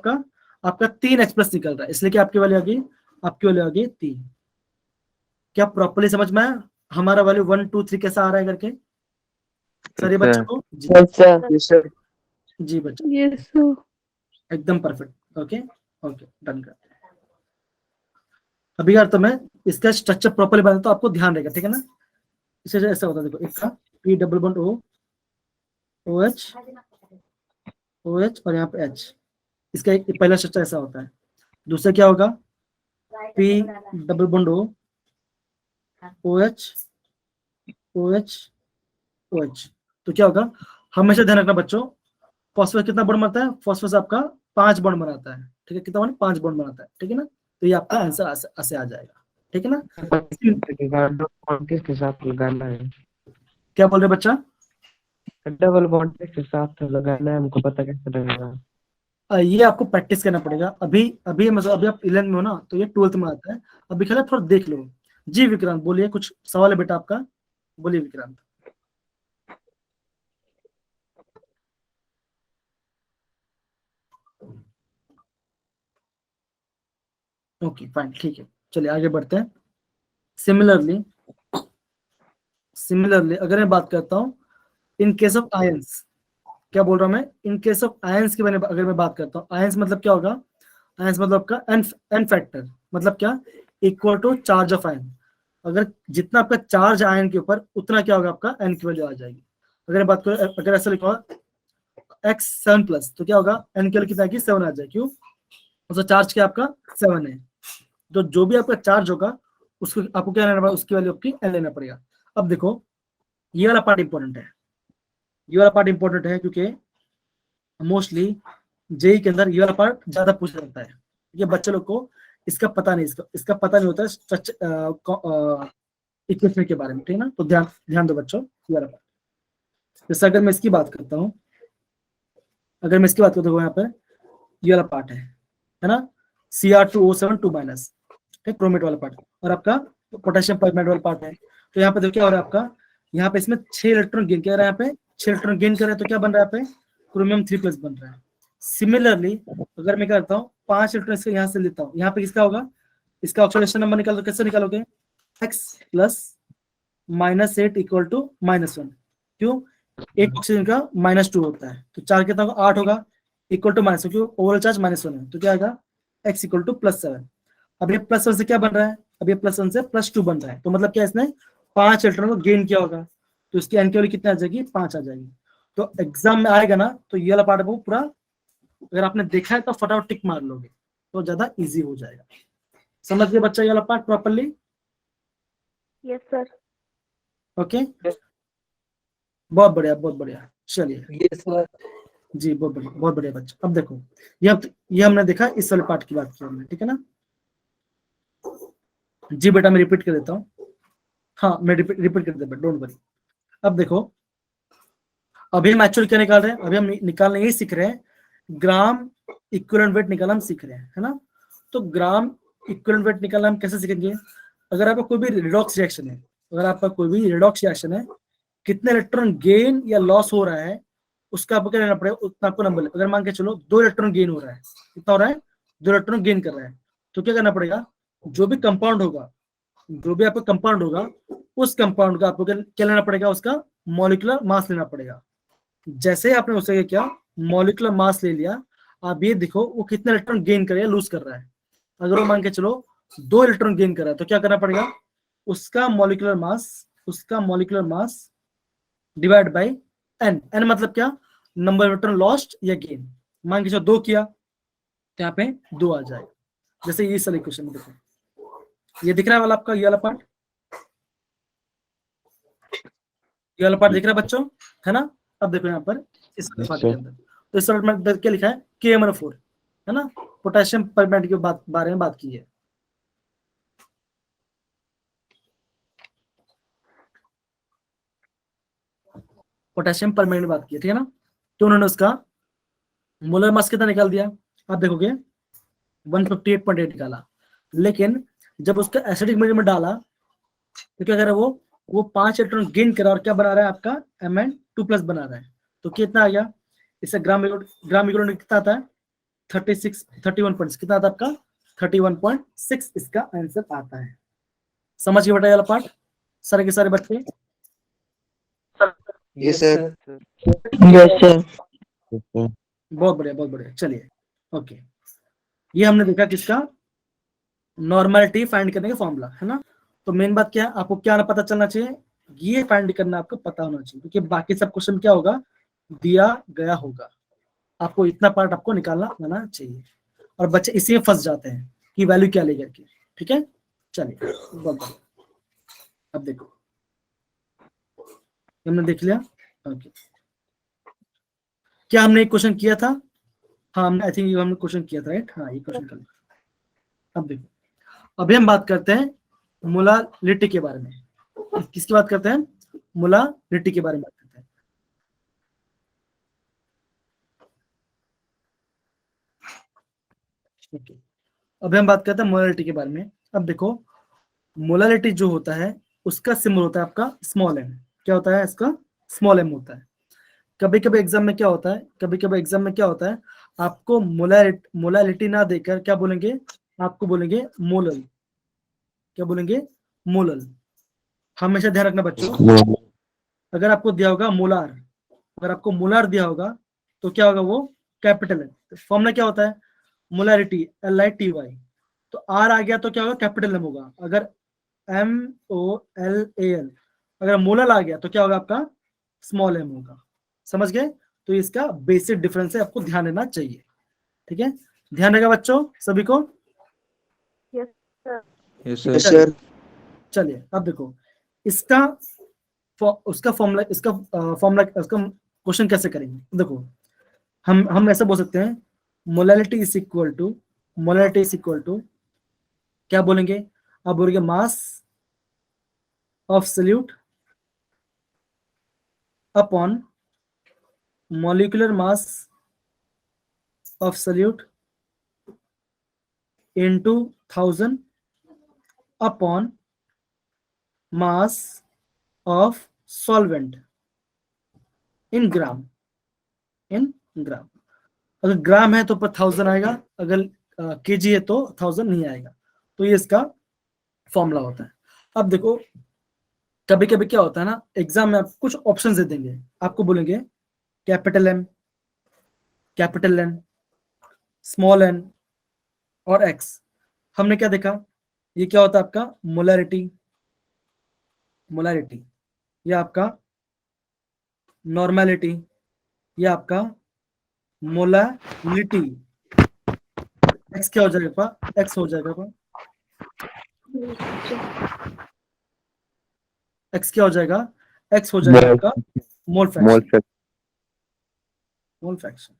आपका 3 H प्लस निकल रहा है, इसलिए कि आपकी वैल्यू आ गई 3। क्या प्रॉपर्ली समझ में आया हमारा वैल्यू 1 2 3 कैसा आ रहा है करके सारे बच्चों को? जी Yes, sir. जी बच्चों, Yes, sir. एकदम परफेक्ट। ओके ओके, डन कर। अभी यार तो मैं इसका स्ट्रक्चर प्रॉपर्ली बनाता तो आपको ध्यान रहेगा, ठीक है ना। इसे ऐसा होता है, देखो एक का P double bond O OH OH और यहाँ पे H, इसका एक पहला स्ट्रक्चर ऐसा होता है। दूसरा क्या होगा P double bond O OH OH OH, तो क्या होगा, हमेशा ध्यान रखना बच्चों, फॉस्फोरस कितना बॉन्ड बनाता है, फॉस्फोरस आपका 5 बॉन्ड बनाता है, ठीक है, कितना बॉन्ड, 5 बॉन्ड बनाता है, ठीक है ना। तो ये आपका आंसर ऐसे आ जाएगा, ठीक है ना। किसके साथ लगाना है? क्या बोल रहे बच्चा? डबल बॉन्ड के साथ लगाना है, हमको पता कैसे लगेगा? ये आपको प्रैक्टिस करना पड़ेगा। अभी मतलब अभी आप 11 में हो ना, तो ये 12th में आता है। अभी खेला थोड़ा देख लो। जी विक्रांत बोलिए, कुछ सवाल है बेटा आपका, बोलिए विक्रांत। ओके फाइन, ठीक है, चलिए आगे बढ़ते हैं। सिमिलरली अगर मैं बात करता हूँ इन केस ऑफ आयंस, क्या बोल रहा हूँ मैं, इन केस ऑफ आयंस के बारे में अगर मैं बात करता हूँ, आयंस मतलब क्या होगा, आयंस मतलब आपका एन फैक्टर, मतलब क्या, equal to charge of ion. अगर जितना आपका चार्ज आयन के ऊपर, उतना क्या होगा आपका एन की वैल्यू आ जाएगी। अगर मैं बात करूँ, अगर ऐसा लिखा x 7 प्लस, तो क्या होगा एन की वैल्यू कितना आएगी, 7 आ जाएगी। क्यों, उसका चार्ज क्या आपका 7 है, तो जो भी आपका चार्ज होगा उसको आपको क्या लेना पड़ेगा, उसकी वैल्यू आपकी एन लेना पड़ेगा। अब देखो ये वाला पार्ट इंपॉर्टेंट है, ये वाला पार्ट इंपॉर्टेंट है, क्योंकि मोस्टली जेई के अंदर ये वाला पार्ट ज्यादा पूछा जाता है। ये बच्चे लोग को इसका पता नहीं, इसका पता नहीं होता है इक्वेशन के बारे में, ठीक है ना। तो ध्यान दो बच्चों, ये वाला पार्ट। जैसे अगर मैं इसकी बात करता हूँ, तो यहाँ पर ये वाला पार्ट है ना, Cr2O7 2 माइनस, क्रोमेट वाला पार्ट, और आपका पोटेशियम परमैंगनेट वाला पार्ट है। तो यहाँ पे देखो क्या हो रहा है आपका, यहाँ पे इसमें 6 इलेक्ट्रॉन गेन कर रहा है, यहाँ पे 6 इलेक्ट्रॉन गेन कर रहा है, तो क्या बन रहा है यहाँ पे क्रोमियम 3 प्लस बन रहा है। सिमिलरली अगर मैं करता हूँ 5 इलेक्ट्रॉन इसके यहाँ से लेता हूँ, यहाँ पे किसका होगा, इसका ऑक्सीडेशन नंबर निकालो, कैसे निकालोगे, x प्लस -8 इक्वल टू -1। क्यों, एक ऑक्सीजन का -2 होता है, तो 4 कितना होगा, 8 होगा, इक्वल टू -1, क्यों ओवरऑल चार्ज -1 है, तो क्या आएगा x इक्वल टू +7। अब ये +1 से क्या बन रहा है, अब ये +1 से +2 बन रहा है, तो मतलब क्या इसने 5 इलेक्ट्रॉन को गेन किया होगा, तो इसकी एन की वैल्यू कितनी आ जाएगी, 5 आ जाएगी। तो एग्जाम में आएगा ना, तो ये वाला पार्ट वो पूरा अगर आपने देखा है तो फटाफट टिक मार लोगे, तो ज्यादा इजी हो जाएगा। समझ गए बच्चा ये वाला part properly? Yes, sir. Okay, बहुत बढ़िया, चलिए Yes, sir. जी, बहुत बढ़िया बच्चा। अब देखो ये हमने देखा, इस वाले पार्ट की बात की हमने, ठीक है ना। जी बेटा मैं रिपीट कर देता हूँ, हाँ मैं रिपीट कर देता, डोंट वरी। अब देखो अभी हम एक्चुअली क्या निकाल रहे हैं, अभी हम निकालने यही सीख रहे हैं, ग्राम इक्विवेलेंट वेट निकालना हम सीख रहे हैं, है ना। तो ग्राम इक्विवेलेंट वेट निकालना हम कैसे सीखेंगे, अगर आपका कोई भी रिडॉक्स रिएक्शन है, कितने इलेक्ट्रॉन गेन या लॉस हो रहा है, उसका आपको क्या लेना पड़ेगा, उतना आपको नंबर। अगर मान के चलो 2 इलेक्ट्रॉन गेन हो रहा है, कितना हो रहा है, 2 इलेक्ट्रॉन गेन कर रहा है, तो क्या करना पड़ेगा, जो भी आपका कंपाउंड होगा, उस कंपाउंड का आपको क्या लेना पड़ेगा, उसका मॉलिक्यूलर मास लेना पड़ेगा। जैसे ही आपने उसे क्या मॉलिक्यूलर मास ले लिया, आप ये देखो वो कितने इलेक्ट्रॉन गेन कर रहा है, लूज कर रहा है। अगर वो मान के चलो 2 इलेक्ट्रॉन गेन कर रहा है, तो क्या करना पड़ेगा, उसका molecular mass divide by N मतलब क्या, नंबर ऑफ इलेक्ट्रॉन लॉस्ट या गेन। मान के चलो 2 किया, तो यहाँ पे 2 आ जाएगा। जैसे ये सारे क्वेश्चन में देखो, ये दिख रहा है वाला आपका, ये वाला पार्ट दिख रहा है बच्चों, है ना। अब देखो यहाँ पर इस पार्ट के अंदर, तो इस पार्ट में क्या लिखा है, KMnO4, है ना, पोटेशियम परमैंगनेट के बारे में बात की है। पोटेशियम परमैंगनेट की बात की है, ठीक है ना। तो उन्होंने उसका मोलर मास कितना निकाल दिया, आप देखोगे 158.8 निकाला, लेकिन जब उसका एसिडिक मीडियम में डाला तो क्या कर रहा है वो 5 इलेक्ट्रॉन गेन करा और क्या बना रहा है आपका Mn2+ बना रहा है। तो कितना आ गया, इससे ग्राम इक्विवेलेंट कितना आता है 31 कितना आता है आपका 31.6 इसका आंसर आता है। समझ गए बेटा ये वाला पार्ट सारे के सारे बच्चे? Yes, sir. Yes, sir. बहुत बढ़िया बहुत बढ़िया। चलिए ओके, ये हमने देखा किसका, नॉर्मलिटी फाइंड करने का फॉर्मूला है ना। तो मेन बात क्या है, आपको क्या पता चलना चाहिए, ये फाइंड करना आपको पता होना चाहिए, क्योंकि बाकी सब क्वेश्चन क्या होगा, दिया गया होगा, आपको इतना पार्ट आपको निकालना आना चाहिए। और बच्चे इसी में फंस जाते हैं कि वैल्यू क्या लेकर के, ठीक है। चलिए बहुत बढ़िया। अब देखो हमने देख लिया, ओके। क्या हमने एक क्वेश्चन किया था, हाँ हमने आई थिंक हमने क्वेश्चन किया था, राइट, हाँ ये क्वेश्चन कर लिया। अब देखो अभी हम बात करते हैं मोलालिटी के बारे में। किसकी बात करते हैं, मोलालिटी के बारे में बात करते हैं। ओके, अभी हम बात करते हैं मोलालिटी के बारे में। अब देखो मोलालिटी जो होता है उसका सिंबल होता है आपका स्मॉल एम। क्या होता है इसका, स्मॉल एम होता है। कभी कभी एग्जाम में क्या होता है, कभी कभी एग्जाम में क्या होता है, आपको मोलालिटी ना देकर क्या बोलेंगे, आपको बोलेंगे मोलल। क्या बोलेंगे, मोलल। हमेशा ध्यान रखना बच्चों, अगर आपको दिया होगा मोलार, अगर आपको मोलार दिया होगा तो क्या होगा, वो कैपिटल है। फॉर्मूला क्या होता है, मोलारिटी LITY, तो आर आ गया तो क्या होगा, कैपिटल एम होगा। अगर MOLAL, अगर मोलल आ गया तो क्या होगा आपका, स्मॉल एम होगा। समझ गए, तो इसका बेसिक डिफरेंस है, आपको ध्यान देना चाहिए, ठीक है। ध्यान रहेगा बच्चों सभी को। Yes, sir. Yes, sir. चलिए अब देखो इसका उसका क्वेश्चन कैसे करेंगे। देखो हम ऐसा बोल सकते हैं, मोलालिटी इज इक्वल टू क्या बोलेंगे, आप बोलेंगे mass of solute upon molecular mass of solute into 1000 upon mass of solvent in gram. अगर ग्राम है तो पर 1000 आएगा, अगर केजी है तो 1000 नहीं आएगा। तो ये इसका फॉर्मूला होता है। अब देखो कभी कभी क्या होता है ना, एग्जाम में आपको कुछ ऑप्शन दे देंगे, आपको बोलेंगे capital M, capital N, small N और एक्स। हमने क्या देखा, ये क्या होता है आपका मोलारिटी, ये आपका नॉर्मेलिटी, ये आपका मोलालिटी। एक्स क्या हो जाएगा, एक्स हो जाएगा, एक्स क्या हो जाएगा, एक्स हो जाएगा आपका मोल फ्रैक्शन।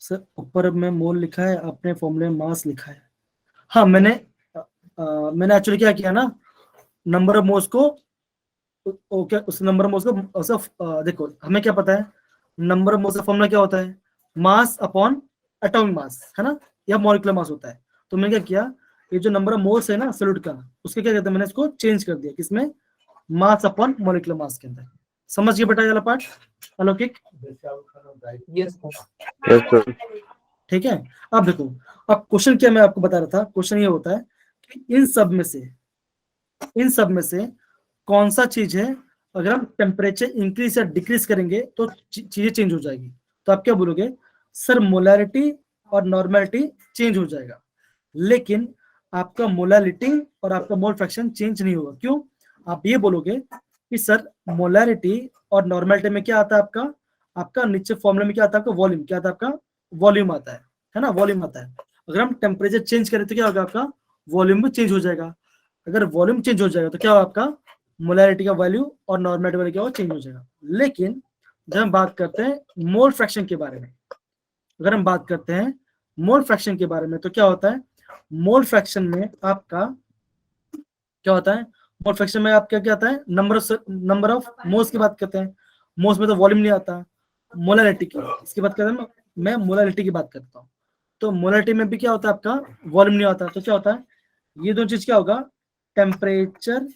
सर ऊपर में मोल लिखा है, अपने फॉर्मूले में मास लिखा है। हाँ मैंने एक्चुअली क्या किया ना, नंबर ऑफ मोल्स को ओके, उस नंबर ऑफ मोल्स को देखो हमें क्या पता है, नंबर ऑफ मोल्स का फॉर्मूला क्या होता है, मास अपॉन एटॉमिक मास है ना, या मॉलिक्यूलर मास होता है। तो मैंने क्या किया, ये जो नंबर ऑफ मोल्स है ना सॉल्यूट का, उसके क्या कहते हैं, मैंने इसको चेंज कर दिया किसमें, मास अपॉन मॉलिक्यूलर मास के अंदर। समझ गए बेटा ये वाला पार्ट अलौकिक? Yes, sir. ठीक है। अब देखो, अब क्वेश्चन क्या मैं आपको बता रहा था, क्वेश्चन ये होता है कि इन सब में से कौन सा चीज है, अगर हम टेम्परेचर इंक्रीज या डिक्रीज करेंगे तो चीजें चेंज हो जाएगी। तो आप क्या बोलोगे, सर मोलारिटी और नॉर्मेलिटी चेंज हो जाएगा, लेकिन आपका मोलालिटी और आपका मोल फ्रैक्शन चेंज नहीं होगा। क्यों, आप ये बोलोगे कि सर मोलारिटी और नॉर्मेलिटी में क्या आता है आपका नीचे फॉर्मूले में क्या आता है आपका, वॉल्यूम क्या आता है आपका, वॉल्यूम आता है ना, वॉल्यूम आता है। अगर हम टेम्परेचर चेंज करें तो क्या होगा, आपका वॉल्यूम भी चेंज हो जाएगा। अगर वॉल्यूम चेंज हो जाएगा तो क्या होगा, आपका मोलारिटी का वैल्यू और नॉर्मेलिटी वैल्यू क्या होगा, चेंज हो जाएगा। लेकिन जब हम बात करते हैं मोल फ्रैक्शन के बारे में, अगर हम बात करते हैं मोल फ्रैक्शन के बारे में, तो क्या होता है, मोल फ्रैक्शन में आपका क्या होता है, मोल फ्रैक्शन में आपका क्या आता है, नंबर ऑफ मोल्स की बात करते हैं। मोल्स में तो वॉल्यूम नहीं आता, मोलारिटी की इसकी बात करते हैं, मैं मोलारिटी की बात करता हूँ। तो मोलारिटी में भी क्या होता है आपका, वॉल्यूम नहीं आता, तो क्या होता है, ये दो चीज क्या होगा, टेम्परेचर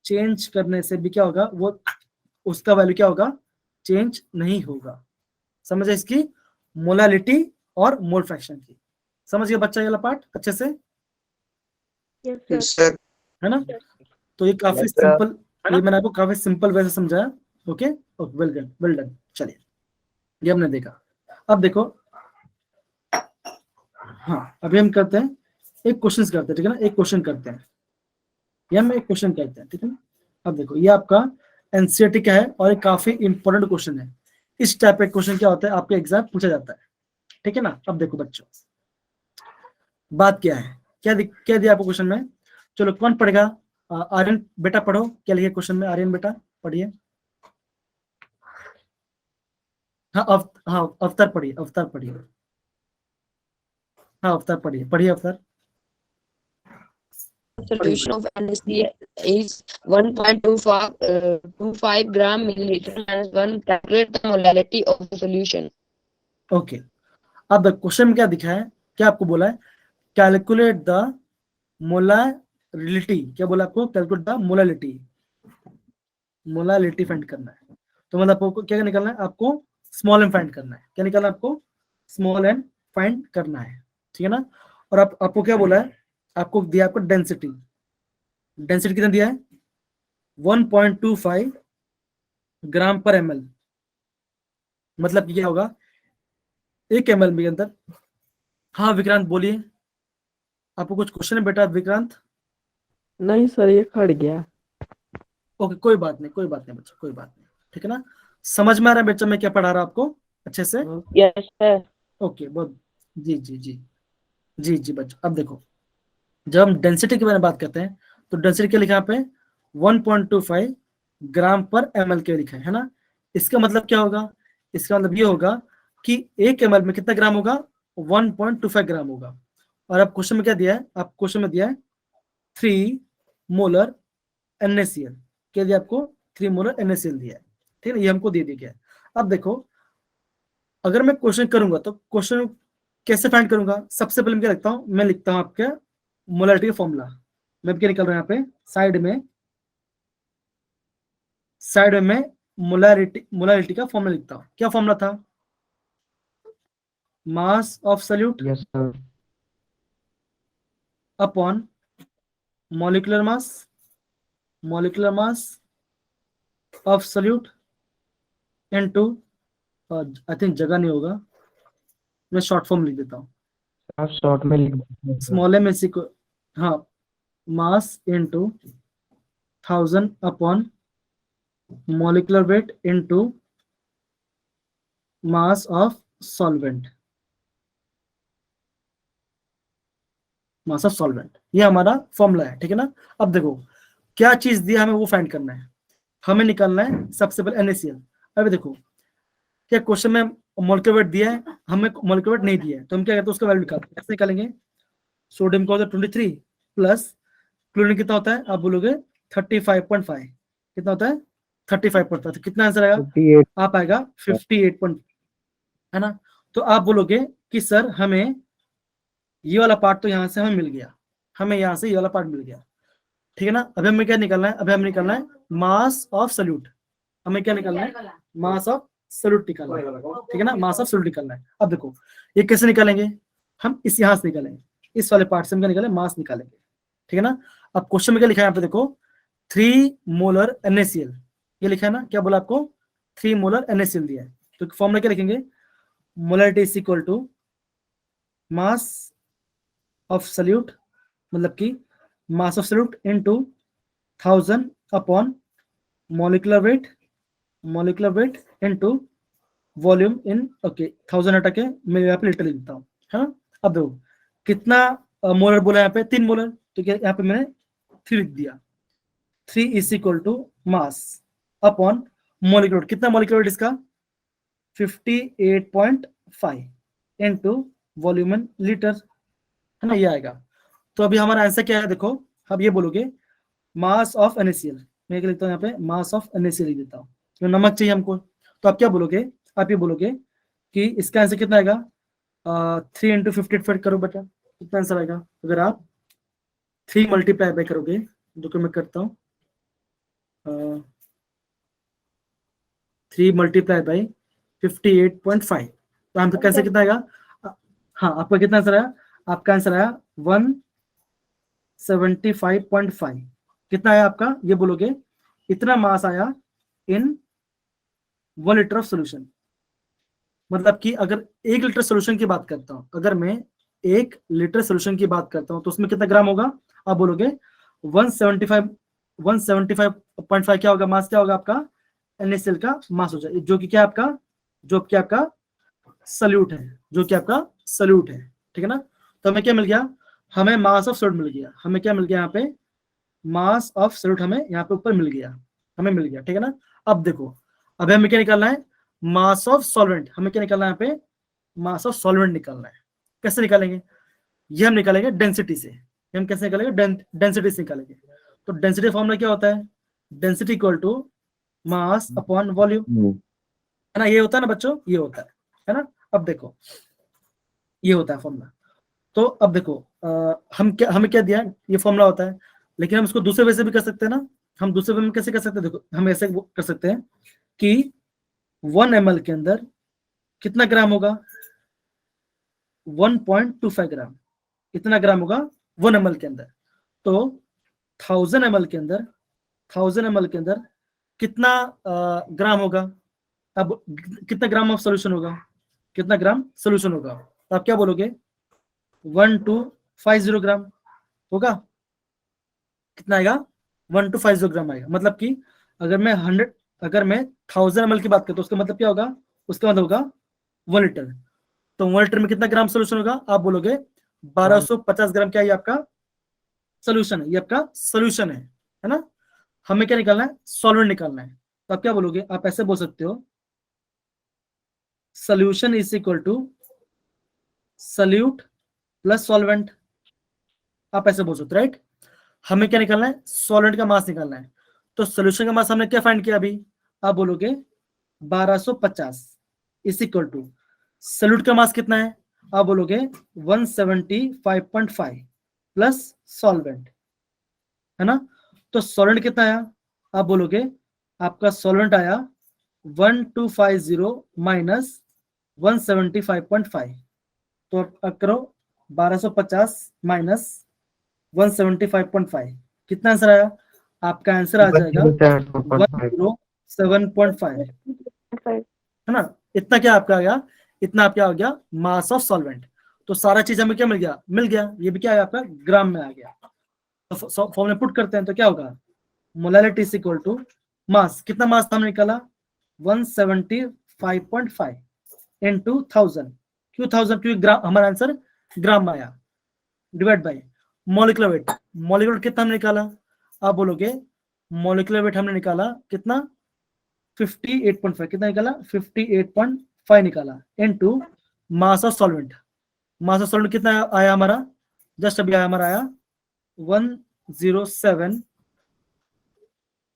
चेंज करने से भी क्या होगा, वो उसका वैल्यू क्या होगा, चेंज नहीं होगा। समझे इसकी मोलालिटी और मोल फ्रैक्शन की, समझ गया बच्चा ये वाला पार्ट अच्छे से, Yes, sir. Yes, sir. है ना। तो ये काफी Yes, sir. सिंपल, ये मैंने आपको काफी सिंपल वे से समझाया। Okay okay, well done. चलिए ये हमने देखा, अब देखो, हाँ अभी हम करते हैं एक क्वेश्चन करते हैं, ठीक है ना, एक क्वेश्चन करते हैं, ये हम एक क्वेश्चन करते हैं, ठीक है ना। अब देखो ये आपका एनसीईआरटी का है और ये काफी इंपॉर्टेंट क्वेश्चन है। इस टाइप का क्वेश्चन क्या होता है, आपके एग्जाम पूछा जाता है, ठीक है ना। अब देखो बच्चों, बात क्या है, क्या दिया आपको क्वेश्चन में, चलो कौन पढ़ेगा, आर्यन बेटा पढ़ो, क्या लिखे क्वेश्चन में, आर्यन बेटा पढ़िए। हाँ अवतार पढ़िए, अवतार पढ़िए, हाँ अवतार पढ़िए अवतार। Solution of NaCl is 1.25 gram milliliter minus 1. Calculate the molality of the solution. Okay, अब क्वेश्चन में क्या दिखा है, क्या आपको बोला है, कैलकुलेट द मोलारिटी, क्या बोला आपको, calculate the molality, molality find करना है। तो मतलब आपको क्या निकालना है, आपको स्मॉल एम फाइंड करना है, क्या निकालना है आपको, स्मॉल एम फाइंड करना है, ठीक है ना। और आपको क्या बोला है, आपको दिया आपको डेंसिटी, डेंसिटी कितना दिया है, 1.25 ग्राम पर ml, मतलब कि क्या होगा 1 ml के अंदर। हाँ विक्रांत बोलिए, आपको कुछ क्वेश्चन है बेटा विक्रांत। नहीं सर, ये खड़ गया। ओके कोई बात नहीं बच्चा, कोई बात नहीं, ठीक है ना। समझ में आ रहा है बच्चा मैं क्या पढ़ा रहा आपको अच्छे से, यस सर। ओके बहुत, जी बच्चा। अब देखो जब हम डेंसिटी के बारे में बात करते हैं तो डेंसिटी क्या लिखा है यहाँ पे, 1.25 ग्राम पर ml के लिखा है ना। इसका मतलब क्या होगा, इसका मतलब ये होगा कि 1 ml में कितना ग्राम होगा, 1.25 ग्राम होगा। और अब क्वेश्चन में क्या दिया है, आप क्वेश्चन में दिया है 3 मोलर NaCl, क्या दिया आपको, 3 मोलर NaCl दिया है, ठीक है, ये हमको दे दिया गया है। अब देखो अगर मैं क्वेश्चन करूंगा तो क्वेश्चन कैसे फाइंड करूंगा, सबसे पहले मैं क्या लिखता हूँ, मैं लिखता हूँ आपके मोलारिटी का फॉर्मूला। मैं क्या निकल रहा हूँ यहाँ पे साइड में मोलारिटी का फॉर्मूला लिखता हूँ। क्या फॉर्मूला था, मास of solute Yes, sir. Upon molecular mass of solute into, I think जगह नहीं होगा, मैं शॉर्ट फॉर्म लिख देता हूँ, आप शॉर्ट में लिख दीजिए, sir. स्मॉल एम एस को, हाँ मास into 1000 upon molecular weight into mass of solvent, ये हमारा फॉर्मूला है, ठीक है ना। अब देखो क्या चीज दिया हमें वो फाइंड करना है, हमें निकालना है सबसे पहले NaCl। अभी देखो क्या क्वेश्चन में मोलेक्युलर वेट दिया है, हमें मोलेक्युलर वेट नहीं दिया है, तो हम क्या करते हैं उसका वैल्यू निकालते हैं, कैसे निकालेंगे, सोडियम का होता है 23 प्लस क्लोरीन कितना होता है, आप बोलोगे 35.5, कितना होता है 35.5, तो कितना आंसर आएगा, 58. आप आएगा 58. है ना। तो आप बोलोगे कि सर हमें ये वाला पार्ट तो यहाँ से हमें मिल गया, हमें यहाँ से ये वाला पार्ट मिल गया, ठीक है ना। अभी हमें क्या निकालना है, अभी हमें निकालना है मास ऑफ सॉल्यूट, हमें क्या निकालना है, मास ऑफ सॉल्यूट निकालना है, ठीक है ना, मास ऑफ सॉल्यूट निकालना है। अब देखो ये कैसे निकालेंगे, हम इस यहाँ से निकालेंगे, इस वाले पार्ट से हम क्या निकालेंगे, मास निकालेंगे, ठीक है ना। अब क्वेश्चन में क्या लिखा है यहाँ पे देखो, 3 मोलर NaCl, ये लिखा है ना, क्या बोला आपको, 3 मोलर NaCl दिया है, तो फॉर्मूला क्या लिखेंगे, molarity is equal to mass of solute, मतलब कि mass of solute into 1000 upon molecular weight into volume in, okay 1000 हटा के मैं यहाँ पे लीटर लिख देता हूँ, है ना। अब देखो कितना मोलर बोला यहाँ पे, 3 मोलर, तो क्या यहाँ पे मैंने 3 लिख दिया, 3 is equal to mass upon molecular, कितना मॉलिक्यूलर इसका 58.5 इनटू वॉल्यूम इन लीटर, है ना, ये आएगा। तो अभी हमारा आंसर क्या है, देखो अब ये बोलोगे मास ऑफ NaCl, मैं क्या लिखता हूँ यहाँ पे, मास ऑफ NaCl लिख देता हूँ, तो नमक चाहिए हमको। तो आप क्या बोलोगे, आप ये बोलोगे कि इसका आंसर कितना आएगा, 3 × 50 डिवाइड करो बेटा, कितना आंसर आएगा। अगर आप 3 मल्टीप्लाई बाय करोगे, जो मैं करता हूँ, 3 मल्टीप्लाई बाई 58.5, तो आंसर कैसे कितना आएगा, हाँ आपका कितना आंसर आया, आपका आंसर आया 175.5। कितना आया आपका, ये बोलोगे इतना मास आया इन 1 लीटर ऑफ सोल्यूशन। मतलब कि अगर 1 लीटर सोल्यूशन की बात करता हूं, अगर मैं 1 लीटर सोल्यूशन की बात करता हूं तो उसमें कितना ग्राम होगा, आप बोलोगे 175.5 क्या होगा, मास क्या होगा आपका, NaCl का मास हो जाए, जो कि क्या आपका, जो कि आपका सल्यूट है, जो कि आपका सल्यूट है, ठीक है ना। तो हमें क्या मिल गया, हमें मास ऑफ सल्यूट मिल गया, हमें क्या मिल गया यहाँ पे, मास ऑफ सल्यूट हमें यहाँ पे ऊपर मिल गया, हमें मिल गया, ठीक है ना। अब देखो, अब हमें क्या निकालना है, मास ऑफ सॉल्वेंट, हमें क्या निकालना है यहाँ पे, मास ऑफ सॉल्वेंट निकालना है। कैसे निकालेंगे, ये हम निकालेंगे डेंसिटी से, हम कैसे निकालेंगे, डेंसिटी से निकालेंगे। तो डेंसिटी फॉर्मूला क्या होता है, density equal to mass upon volume, है ना, ये होता है ना बच्चों, ये होता है ना। अब देखो ये होता है फॉर्मूला। तो अब देखो हमें क्या दिया, ये फॉर्मूला होता है, लेकिन हम इसको दूसरे वे से भी कर सकते हैं ना। हम दूसरे वे में कैसे कर सकते हैं, देखो हम ऐसे कर सकते हैं कि 1 ml के अंदर कितना ग्राम होगा, 1.25 ग्राम, कितना ग्राम होगा 1 ml के अंदर। तो 1000 ml के अंदर, 1000 ml के अंदर कितना ग्राम होगा, अब कितना ग्राम ऑफ सोल्यूशन होगा, कितना ग्राम सोल्यूशन होगा, तो आप क्या बोलोगे 1250 ग्राम होगा, कितना आएगा 1250 ग्राम आएगा। मतलब कि अगर मैं 1000 ml की बात करूं तो उसका मतलब क्या होगा, उसका मतलब होगा 1 लीटर। तो 1 लीटर में कितना ग्राम सोल्यूशन होगा, आप बोलोगे 1250 ग्राम, क्या ये आपका सोल्यूशन है, ये आपका सोल्यूशन है ना। हमें क्या निकालना है, सॉल्वेंट निकालना है। तो आप क्या बोलोगे, आप ऐसे बोल सकते हो solution is equal to solute plus solvent, आप ऐसे बोल सकते हो, राइट। हमें क्या निकालना है, सॉल्वेंट का मास निकालना है। तो सोल्यूशन का मास हमने क्या फाइंड किया अभी, आप बोलोगे 1250 इज इक्वल टू सल्यूट का मास कितना है, आप बोलोगे 175.5 प्लस सॉल्वेंट, है ना। तो सॉल्वेंट कितना आया, आप बोलोगे आपका सॉल्वेंट आया 1250 माइनस 175.5। तो अब करो 1250 माइनस 175.5, कितना आंसर आया, आपका आंसर आ जाएगा 107.5, है ना। इतना क्या आपका आ गया, इतना आपका आ गया मास ऑफ सॉल्वेंट। तो सारा चीज हमें क्या मिल गया, ये भी क्या है आपका ग्राम में आ गया। तो फॉर्मूला पुट करते हैं तो क्या होगा, molality is equal to mass, कितना मास था हमने निकाला 175.5 इनटू 1000, क्यों 1000, क्योंकि ग्राम हमारा आंसर ग्राम में आया, divide by molecular weight. Molecular weight कितना हमने निकाला, आप बोलोगे मॉलिक्यूलर वेट हमने निकाला कितना 58.5, कितना निकाला 58.5 निकाला into mass of solvent. Mass of solvent कितना आया हमारा, जस्ट अभी आया हमारा आया 107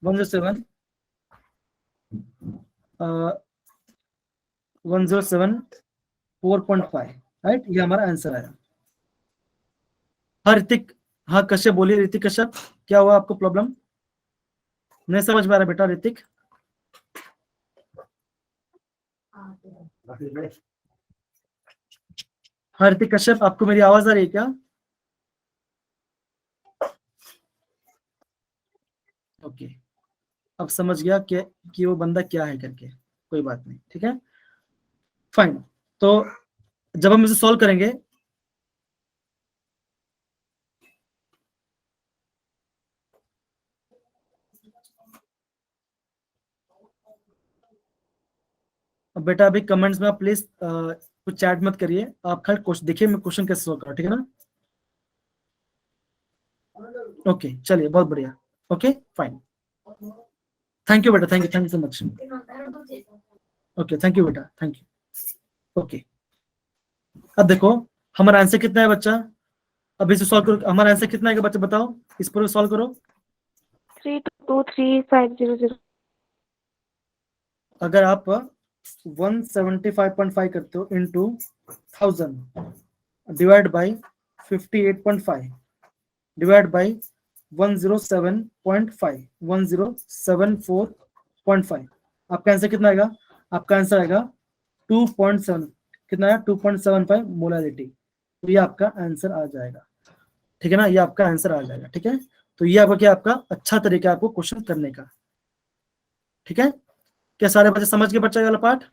107.4.5, राइट, ये हमारा आंसर आया। हाँ ऋतिक, हाँ कश्यप बोलिए, ऋतिक कश्यप क्या हुआ आपको प्रॉब्लम, नहीं समझ में आ रहा बेटा ऋतिक। हाँ ऋतिक कश्यप, आपको मेरी आवाज आ रही है क्या, ओके, अब समझ गया कि वो बंदा क्या है करके, कोई बात नहीं, ठीक है फाइन। तो जब हम इसे सॉल्व करेंगे, बेटा अभी कमेंट्स में आप प्लीज कुछ चैट मत करिए, आप खाली क्वेश्चन देखिए, मैं क्वेश्चन कैसे सॉल्व करूँ, ठीक है ना। ओके चलिए, बहुत बढ़िया, ओके फाइन, थैंक यू बेटा, thank you so much, okay thank you बेटा, थैंक यू, ओके। अब देखो हमारा आंसर कितना है बच्चा, अब इसे सॉल्व करो, हमारा आंसर कितना आएगा बच्चे बताओ, इस पर सॉल्व करो। 323500। अगर आप 175.5 करते हो into 1000 divide by 58.5 divide by 107.5 1074.5, आपका आंसर कितना आएगा? आपका आंसर आएगा 2.7, कितना है? 2.75 मोलारिटी। तो ये आपका आंसर आ जाएगा, ठीक है ना, ये आपका आंसर आ जाएगा। ठीक है, तो ये आपका क्या, आपका अच्छा तरीका है आपको क्वेश्चन करने का। ठीक है, क्या सारे बच्चे समझ के बच्चा वाला part?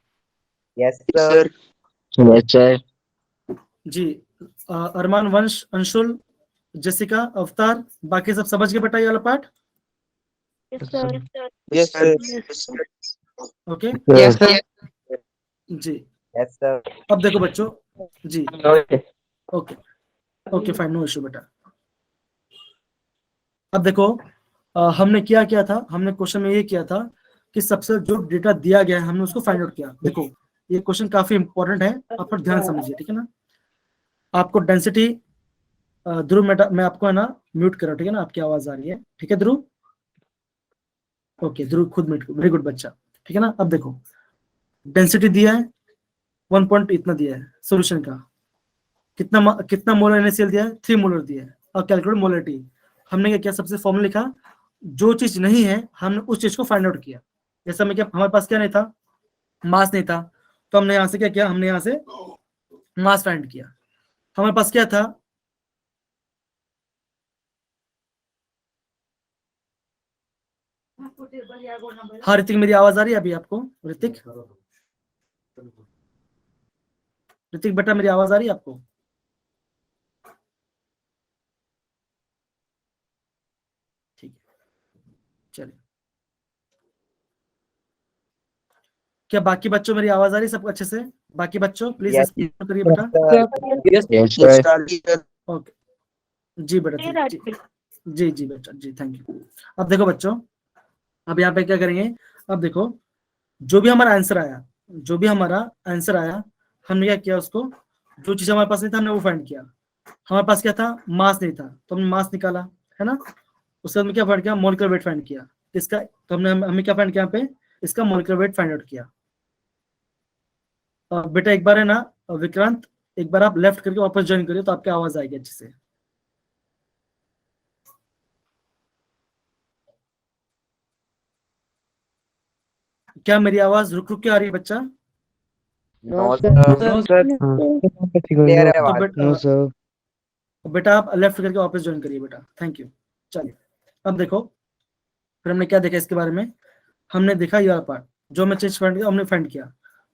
Yes, sir. Yes sir. जी, अरमान, वंश, अंशुल, जेसिका, अवतार, बाकी सब समझ के बेटा ये वाला part? Yes, sir. Yes, sir. Okay Yes, sir. जी। Yes, sir. अब देखो बच्चों जी, okay okay fine, no issue बेटा। अब देखो हमने क्या किया था, हमने क्वेश्चन में ये किया था कि सबसे जो डेटा दिया गया है हमने उसको फाइंड आउट किया। देखो ये क्वेश्चन काफी इंपॉर्टेंट है, आप पर ध्यान समझिए, ठीक है ना। आपको डेंसिटी, ध्रुव मैं आपको है ना म्यूट कर रहा हूं, ठीक है ना, आपकी आवाज आ रही है, ठीक है ध्रुव? ओके ध्रुव खुद म्यूट, वेरी गुड बच्चा, ठीक है ना। अब देखो डेंसिटी दिया है 1 पॉइंट इतना दिया है, सोल्यूशन का कितना मोलर NaCl दिया है? 3 मोलर दिया है। और कैलकुलेट मोलरिटी, हमने क्या किया, सबसे फॉर्मूला लिखा, जो चीज नहीं है हमने उस चीज को फाइंड आउट किया। जैसा मैं क्या, हमारे पास क्या नहीं था, मास नहीं था, तो हमने यहाँ से क्या किया, हमने यहाँ से मास फाइंड किया। हमारे पास क्या था, हाँ ऋतिक मेरी आवाज आ रही है अभी आपको? ऋतिक, ऋतिक बेटा मेरी आवाज आ रही है आपको? ठीक है, चलिए। क्या बाकी बच्चों मेरी आवाज आ रही है सबको अच्छे से? बाकी बच्चों प्लीज Yes, करिए बेटा। Yes, yes sir. Sir. Okay जी बेटा, जी जी बेटा जी, थैंक यू। अब देखो बच्चों, अब यहाँ पे क्या करेंगे, अब देखो जो भी हमारा आंसर आया, जो भी हमारा आंसर आया, हमने क्या किया, उसको जो चीज हमारे पास नहीं था हमने वो फाइंड किया। हमारे पास क्या था, मास नहीं था, तो हमने मास निकाला, है ना। उसके बाद में क्या फाइंड किया, मॉलिक्यूलर वेट फाइंड किया इसका, तो हमने क्या फाइंड किया यहाँ पे, इसका मॉलिक्यूलर वेट फाइंड आउट किया। बेटा एक बार है ना विक्रांत, एक बार आप लेफ्ट करके वापस ज्वाइन करिए तो आपकी आवाज आएगी अच्छे से। क्या मेरी आवाज रुक रुक के आ रही है बच्चा? No, sir. Sir, clear है तो आवाज। बेटा आप लेफ्ट करके वापस ज्वाइन करिए बेटा, थैंक यू। चलिए अब देखो, फिर हमने क्या देखा इसके बारे में, हमने देखा ये वाला पार्ट, जो हमने चीज फाइंड किया, हमने फाइंड किया,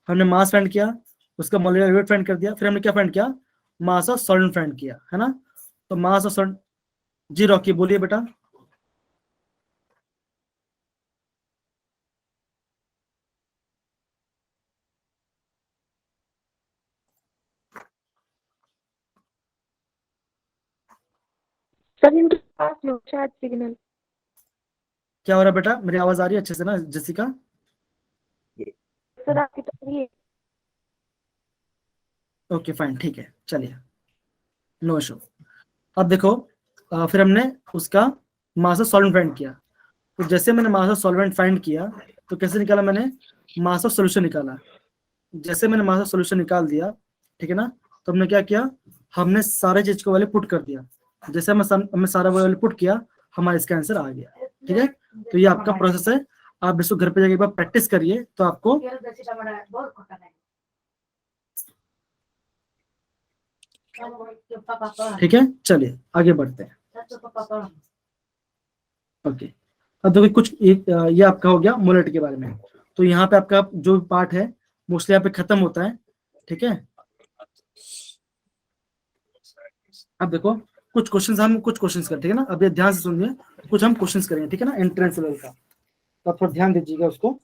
हमने मास फाइंड किया, उसका मॉलिक्यूलर वेट फाइंड कर दिया, फिर हमने क्या फाइंड किया, मास ऑफ सॉल्वेंट फाइंड किया, है ना। तो मास ऑफ सॉल्वेंट, जी रॉकी बोलिए बेटा। सर इनके पास लो शायद सिग्नल। क्या हो रहा है बेटा, मेरी आवाज आ रही है अच्छे से ना जेसिका? सर आपकी तो ये ओके फाइन, ठीक है, चलिए नो इशू। अब देखो फिर हमने उसका मास ऑफ सॉल्वेंट फाइंड किया, तो जैसे मैंने मास ऑफ सॉल्वेंट फाइंड किया तो कैसे निकाला, मैंने मास ऑफ सोल्यूशन निकाला। जैसे मैंने मास ऑफ सोल्यूशन निकाल दिया, ठीक है ना, तो हमने क्या किया, हमने सारे चीज को वैल्यू पुट कर दिया। जैसे हमने सारा वैल्यू पुट किया, हमारा इसका आंसर आ गया, ठीक है। तो ये आपका प्रोसेस है, आप इसको घर पे जाके एक बार प्रैक्टिस करिए तो आपको, ठीक है। चलिए आगे बढ़ते हैं। ओके, अब देखो कुछ ये आपका हो गया मोलरिटी के बारे में। तो यहाँ पे आपका जो पार्ट है मोस्टली यहाँ पे खत्म होता है, ठीक है। अब देखो कुछ क्वेश्चंस करते हैं ना, अब ये ध्यान से सुनिए, कुछ हम क्वेश्चंस करेंगे, ठीक है ना, एंट्रेंस लेवल का, तो आप थोड़ा ध्यान दीजिएगा उसको।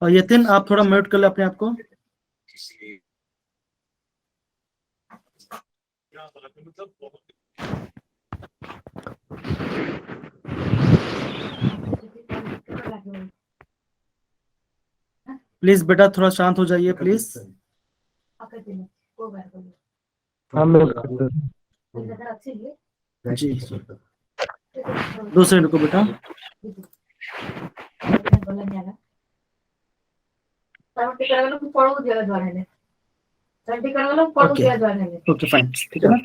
और यतिन आप थोड़ा म्यूट कर ले अपने आप को। प्लीज बेटा थोड़ा शांत हो जाइए प्लीज। हाँ मैं करता हूँ। जी 2 सेकंड को बेटा। ओके फाइन, ठीक है ना।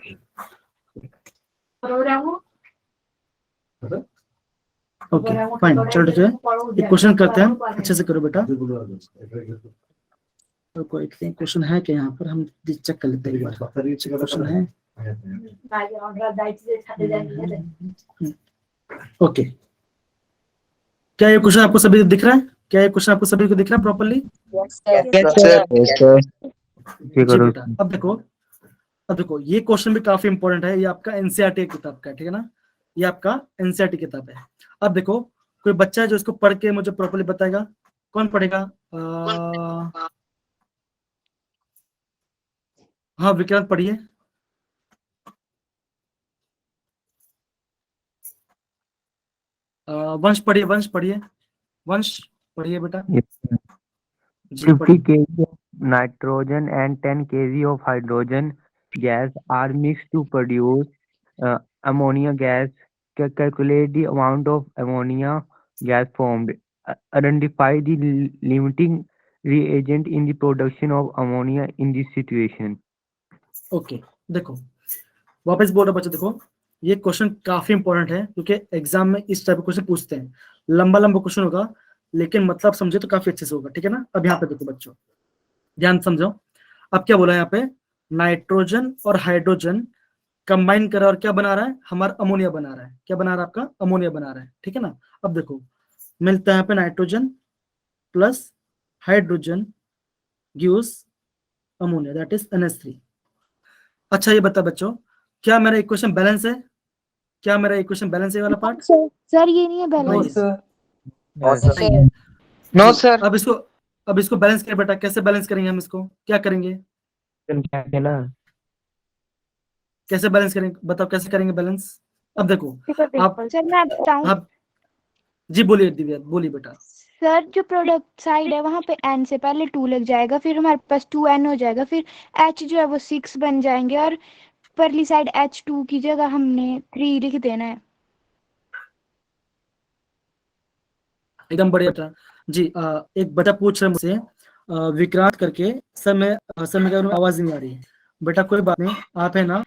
ओके फाइन, चलो ठीक है, एक क्वेश्चन करते हैं, अच्छे से करो बेटा। तो कोई क्वेश्चन है क्या यहाँ पर, हम चेक कर लेते हैं एक बार। क्वेश्चन है, ओके। क्या ये क्वेश्चन आपको सभी दिख रहा है? क्या ये क्वेश्चन आपको सभी को दिख रहा है प्रॉपर्ली? जी बेटा, अब देखो ये क्वेश्चन भी काफी इंपॉर्टेंट है, ये आपका एनसीईआरटी किताब का है, ठीक है ना, ये आपका एनसीईआरटी किताब है। अब देखो कोई बच्चा है जो इसको पढ़ के मुझे प्रॉपर्ली बताएगा, कौन पढ़ेगा? हाँ विक्रांत पढ़िए। वंश पढ़िए, वंश पढ़िए, वंश पढ़िए बेटा। जी 50 पढ़िए। kg of nitrogen and 10 kg of hydrogen gas are mixed to produce ammonia gas. Calculate the amount of ammonia gas formed. Identify the limiting reagent in the production of ammonia in this situation. Okay देखो वापस बोल रहा बच्चा, देखो ये question काफी important है क्योंकि एग्जाम में इस टाइप का क्वेश्चन पूछते हैं। लंबा लंबा क्वेश्चन होगा लेकिन मतलब समझे तो काफी अच्छे से होगा, ठीक है ना। अब यहाँ पे देखो बच्चों ध्यान समझो, अब क्या बोला है यहाँ पे, नाइट्रोजन और हाइड्रोजन कंबाइन करा और क्या बना रहा है, हमारा अमोनिया बना रहा है। क्या बना रहा है आपका? अमोनिया बना रहा है, ठीक है ना। अब देखो मिलता है यहाँ पे nitrogen plus hydrogen gives ammonia, that is NH3। अच्छा ये बता बच्चों, क्या मेरा इक्वेशन बैलेंस है? क्या मेरा इक्वेशन बैलेंस है वाला पार्ट? सर ये नहीं है बैलेंस। No sir. अब इसको बैलेंस करें बेटा, कैसे बैलेंस करेंगे हम इसको, क्या करेंगे, क्या है ना, कैसे बैलेंस करेंगे बताओ, कैसे करेंगे बैलेंस? अब देखो आप, सर मैं बताऊं, आप जी बोलिए दिव्या, बोलिए बेटा। सर जो प्रोडक्ट साइड है वहां पे n से पहले 2 लग जाएगा, फिर हमारे पास 2n हो जाएगा, फिर h जो है वो 6 बन जाएंगे और परली साइड H2 की जगह हमने 3 लिख देना है। एकदम बढ़िया बेटा जी। एक बच्चा पूछ रहा है मुझसे विक्रांत करके, सर मैं क्या करूं, आवाज नहीं आ रही है। बेटा कोई बात नहीं, आप है ना,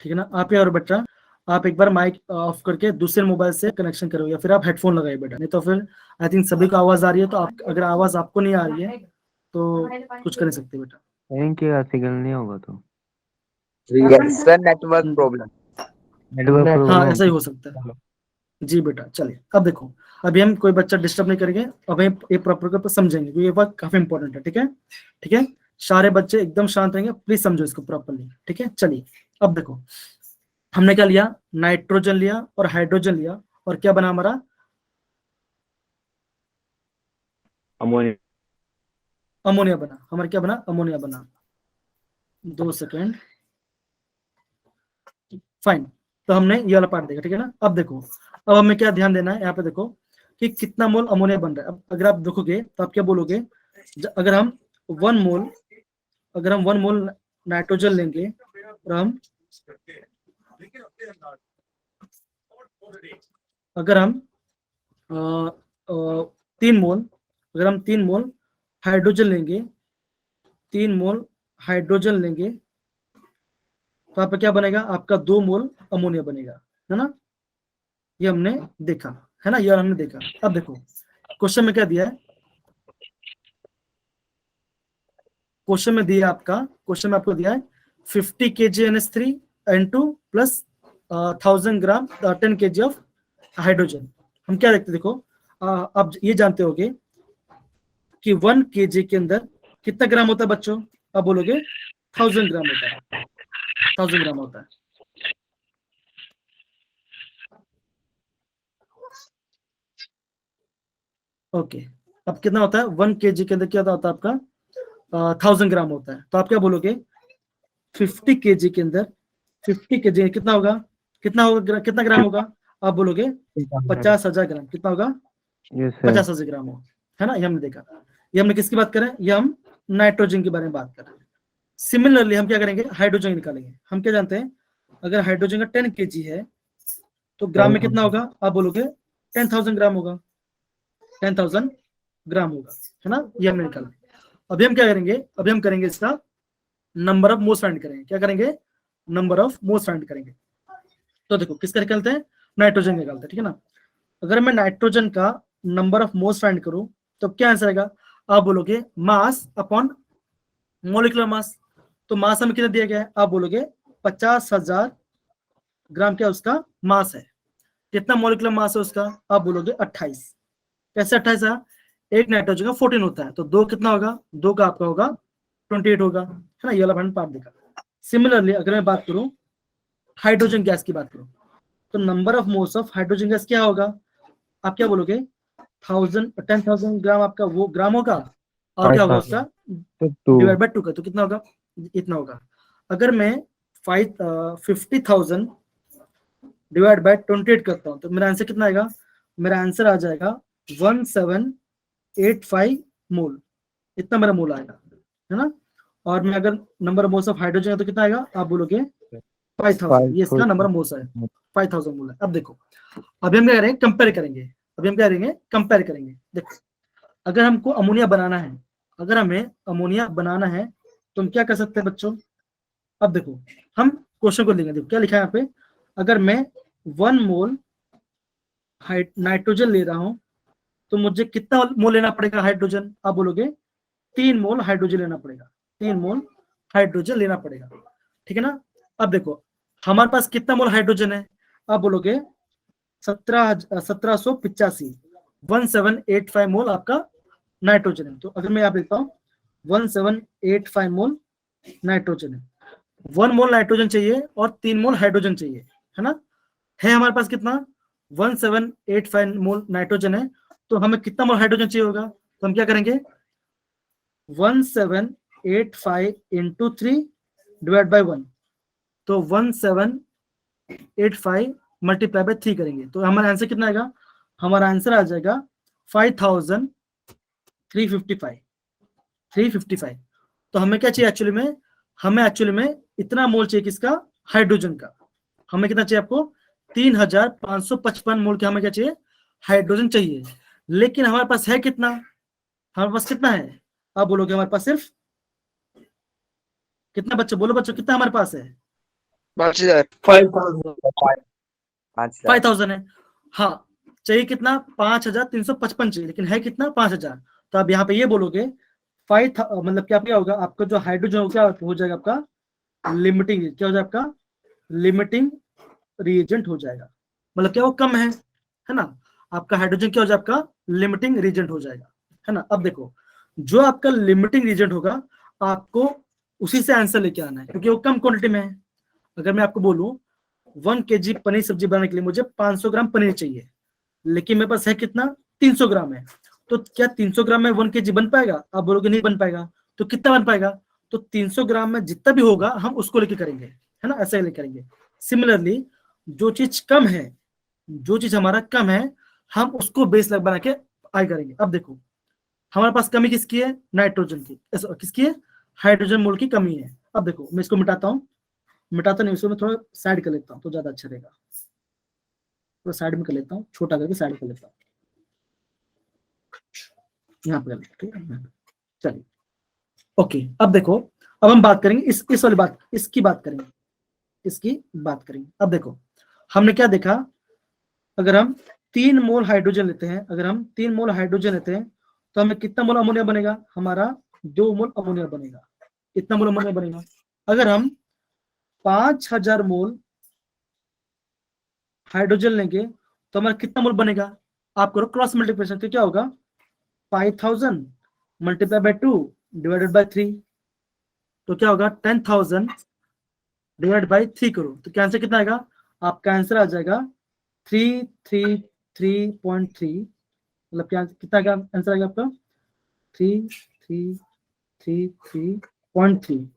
ठीक है ना, आप ही और बच्चा आप एक बार माइक ऑफ करके दूसरे मोबाइल से कनेक्शन करो या फिर आप हेडफोन लगाइए बेटा, नहीं तो फिर आई थिंक सभी को आवाज आ रही है, तो आप अगर आवाज आपको नहीं आ रही है तो कुछ कर नहीं सकते बेटा। कहीं सिग्नल नहीं होगा तो सर नेटवर्क प्रॉब्लम। नेटवर्क हाँ ऐसा ही हो सकता है जी बेटा। चलिए अब देखो, अभी हम कोई बच्चा डिस्टर्ब नहीं करेंगे, अब हम ये प्रॉपर समझेंगे क्योंकि ये बात काफी इंपॉर्टेंट है, ठीक है, ठीक है। सारे बच्चे एकदम शांत रहेंगे, प्लीज समझो इसको प्रॉपरली, ठीक है। चलिए अब देखो हमने क्या लिया, नाइट्रोजन लिया और हाइड्रोजन लिया और क्या बना हमारा, अमोनिया बना। हमारा क्या बना, अमोनिया बना। 2 सेकेंड, फाइन। तो हमने ये वाला पार्ट देखा, ठीक है ना। अब देखो अब हमें क्या ध्यान देना है, यहाँ पे देखो कि कितना मोल अमोनिया बन रहा है। अब अगर आप देखोगे तो आप क्या बोलोगे, अगर हम 1 मोल नाइट्रोजन लेंगे और हम अगर हम 3 मोल, अगर हम 3 मोल हाइड्रोजन लेंगे, 3 मोल हाइड्रोजन लेंगे तो आपका क्या बनेगा, आपका 2 मोल अमोनिया बनेगा, है ना। ये हमने देखा है ना, ये हमने देखा। अब देखो क्वेश्चन में क्या दिया है, क्वेश्चन में दिया आपका, क्वेश्चन में आपको दिया है 50 kg NH3 N2 plus 1000 gram 10 kg of hydrogen. हम क्या देखते, देखो आप ये जानते होगे कि 1 kg के अंदर कितना ग्राम होता है बच्चों, आप बोलोगे 1000 ग्राम होता है, 1000 ग्राम होता है। ओके अब कितना होता है, 1 kg के अंदर क्या होता है आपका 1000 ग्राम होता है। तो आप क्या बोलोगे 50 kg के अंदर, 50 kg कितना होगा, कितना होगा, कितना ग्राम होगा, आप बोलोगे 50,000 ग्राम, कितना होगा? Yes sir. 50,000 ग्राम हो, है ना? ये हमने देखा। ये हमने किसकी बात कर रहे हैं? ये हम नाइट्रोजन के बारे में बात कर रहे हैं। सिमिलरली हम क्या करेंगे? हाइड्रोजन निकालेंगे। हम क्या जानते हैं? अगर हाइड्रोजन का 10 kg है तो ग्राम में कितना होगा? आप बोलोगे 10,000 ग्राम होगा, 10,000 ग्राम होगा, है ना? ये हमने निकाला। अभी हम क्या करेंगे? अभी हम करेंगे इसका नंबर ऑफ मोल्स फाइंड करेंगे। क्या करेंगे? नंबर ऑफ मोल्स फाइंड करेंगे। तो देखो किसका निकालते हैं? नाइट्रोजन निकालते हैं, ठीक है ना? अगर मैं नाइट्रोजन का नंबर ऑफ मोल्स फाइंड करूं तो क्या आंसर आएगा? आप बोलोगे मास अपॉन मोलिकुलर मास। तो मास हमें कितना दिया गया है? आप बोलोगे 50,000 ग्राम क्या उसका मास है। कितना मोलिकुलर मास है उसका? आप बोलोगे 28। कैसे 28 है? एक नाइट्रोजन का 14 होता है, तो दो कितना होगा? दो का आपका होगा 28 होगा, है ना? ये वाला पार्ट देखा। सिमिलरली अगर मैं बात करूं हाइड्रोजन गैस की बात करूं तो number of moles of hydrogen gas क्या होगा? आप क्या बोलोगे? 10,000 ग्राम आपका वो ग्राम होगा, और क्या होगा उसका? डिवाइड बाय 2 का, तो कितना होगा? इतना होगा। अगर मैं 50,000 डिवाइड बाय 28 करता हूं तो मेरा आंसर कितना आएगा? मेरा आंसर आ जाएगा 1785 मोल। इतना मेरा मोल आएगा, है ना? और मैं अगर number of moles of hydrogen है तो कितना आएगा? आप बोलोगे 5,000। ये इसका नंबर ऑफ मोल्स है, 5,000 मोल है। अब देखो अभी हम क्या करेंगे? कंपेयर करेंगे। अभी हम क्या करेंगे? कंपेयर करेंगे। देखो अगर हमको अमोनिया बनाना है, अगर हमें अमोनिया बनाना है तो हम क्या कर सकते हैं बच्चों? अब देखो हम क्वेश्चन को लेंगे। देखो क्या लिखा है यहाँ पे? अगर मैं 1 मोल नाइट्रोजन ले रहा हूं तो मुझे कितना मोल लेना पड़ेगा हाइड्रोजन? आप बोलोगे 3 मोल हाइड्रोजन लेना पड़ेगा, 3 मोल हाइड्रोजन लेना पड़ेगा, ठीक है ना? अब देखो हमारे पास कितना मोल हाइड्रोजन है? आप बोलोगे 1785, 1785 मोल आपका नाइट्रोजन है। तो अगर मैं यहाँ लिखता हूँ 1785 मोल नाइट्रोजन है। 1 मोल नाइट्रोजन चाहिए और 3 मोल हाइड्रोजन चाहिए, है ना? है हमारे पास कितना? 1785 मोल नाइट्रोजन है, तो हमें कितना मोल हाइड्रोजन चाहिए होगा? तो हम क्या करेंगे? 1785 इंटू 3 डिवाइड बाई 1, तो 1785 मल्टीप्लाई बाई 3 करेंगे तो हमारा आंसर कितना आएगा? हमारा आंसर आ जाएगा 5355। तो हमें क्या चाहिए एक्चुअली में? हमें एक्चुअली में इतना मोल चाहिए किसका? हाइड्रोजन का। हमें कितना चाहिए आपको? 3,555 मोल के हमें क्या चाहिए? हाइड्रोजन चाहिए। लेकिन हमारे पास है कितना? हमारे पास कितना है? आप बोलोगे हमारे पास सिर्फ कितना? बच्चों बोलो, बच्चों कितना हमारे पास है? 5,000। 5,000 है। हाँ चाहिए कितना? 5,355 चाहिए, लेकिन है कितना? 5,000। तो आप यहाँ पे ये बोलोगे 5 मतलब क्या होगा? आपका जो हाइड्रोजन हो क्या हो जाएगा? आपका लिमिटिंग, क्या हो जाएगा? आपका लिमिटिंग रिएजेंट हो जाएगा। मतलब क्या? वो कम है ना? आपका हाइड्रोजन क्या हो जाएगा? आपका लिमिटिंग रिएजेंट हो जाएगा, है ना? अब देखो जो आपका लिमिटिंग रिएजेंट होगा आपको उसी से आंसर लेके आना है, क्योंकि वो कम क्वांटिटी में है। अगर मैं आपको बोलूं 1 kg पनीर सब्जी बनाने के लिए मुझे 500 ग्राम पनीर चाहिए, लेकिन मेरे पास है कितना? 300 ग्राम है। तो क्या 300 ग्राम में 1 kg बन पाएगा? आप बोलोगे नहीं बन पाएगा। तो कितना बन पाएगा? तो 300 ग्राम में जितना भी होगा हम उसको लेके करेंगे, है ना? ऐसा ही लेके करेंगे। सिमिलरली जो चीज कम है, जो चीज हमारा कम है, हम उसको बेस लग बना के आगे करेंगे। अब देखो हमारे पास कमी किसकी है? नाइट्रोजन की। किसकी है? हाइड्रोजन मोल की कमी है। अब देखो मैं इसको मिटाता हूँ, मिटाता नहीं, इसको मैं थोड़ा साइड कर लेता हूँ तो ज्यादा अच्छा रहेगा। थोड़ा साइड में कर लेता हूँ, छोटा करके साइड कर लेता हूँ, यहाँ पे कर लेता हूँ, ठीक है? चलिए ओके। अब देखो अब हम बात करेंगे इस वाली बात, इसकी बात करेंगे, इसकी बात करेंगे। अब देखो हमने क्या देखा? अगर हम 3 मोल हाइड्रोजन लेते हैं, अगर हम 3 मोल हाइड्रोजन लेते हैं तो हमें कितना मोल अमोनिया बनेगा? हमारा 2 मोल अमोनिया बनेगा। कितना मोल अमोनिया बनेगा? अगर हम 5,000 मोल हाइड्रोजन लेंगे तो हमारा कितना मोल बनेगा? आप करो क्रॉस मल्टीप्लिकेशन, तो क्या होगा? 5,000 मल्टीप्लाई बाय 2 डिवाइडेड बाय 3, तो क्या होगा? 10,000 डिवाइड बाय 3 करो तो क्या आंसर कितना आएगा? आपका आंसर आ जाएगा 333.3। मतलब क्या कितना का आंसर आएगा आपका? 333.3।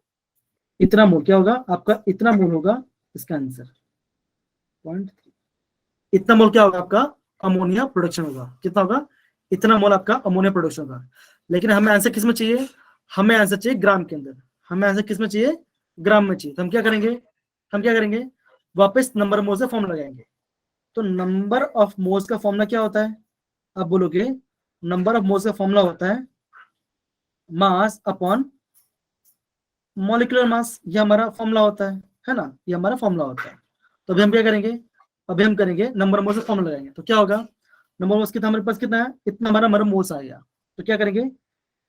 इतना मोल क्या होगा आपका? इतना मोल होगा इसका आंसर 0.3। इतना मोल क्या होगा आपका अमोनिया प्रोडक्शन होगा। कितना होगा? इतना मोल आपका अमोनिया प्रोडक्शन होगा। लेकिन हमें आंसर किस में चाहिए? हमें आंसर चाहिए ग्राम के अंदर। हमें आंसर किस में चाहिए? ग्राम में चाहिए। तो हम क्या करेंगे? वापस नंबर ऑफ मोल्स का फॉर्मूला लगाएंगे। तो नंबर ऑफ मोल्स का फॉर्मूला क्या होता है? आप बोलोगे नंबर ऑफ मोल्स का फॉर्मूला होता है मास अपॉन मॉलिक्यूलर मास। ये हमारा फॉर्मूला होता है ना, ये हमारा फॉर्मूला होता है। तो अभी हम क्या करेंगे? अभी हम करेंगे नंबर ऑफ मोल्स का फॉर्मूला लगाएंगे। तो क्या होगा? नंबर ऑफ मोल्स कितना हमारे पास कितना है? इतना हमारा मोल्स आ गया। तो क्या करेंगे?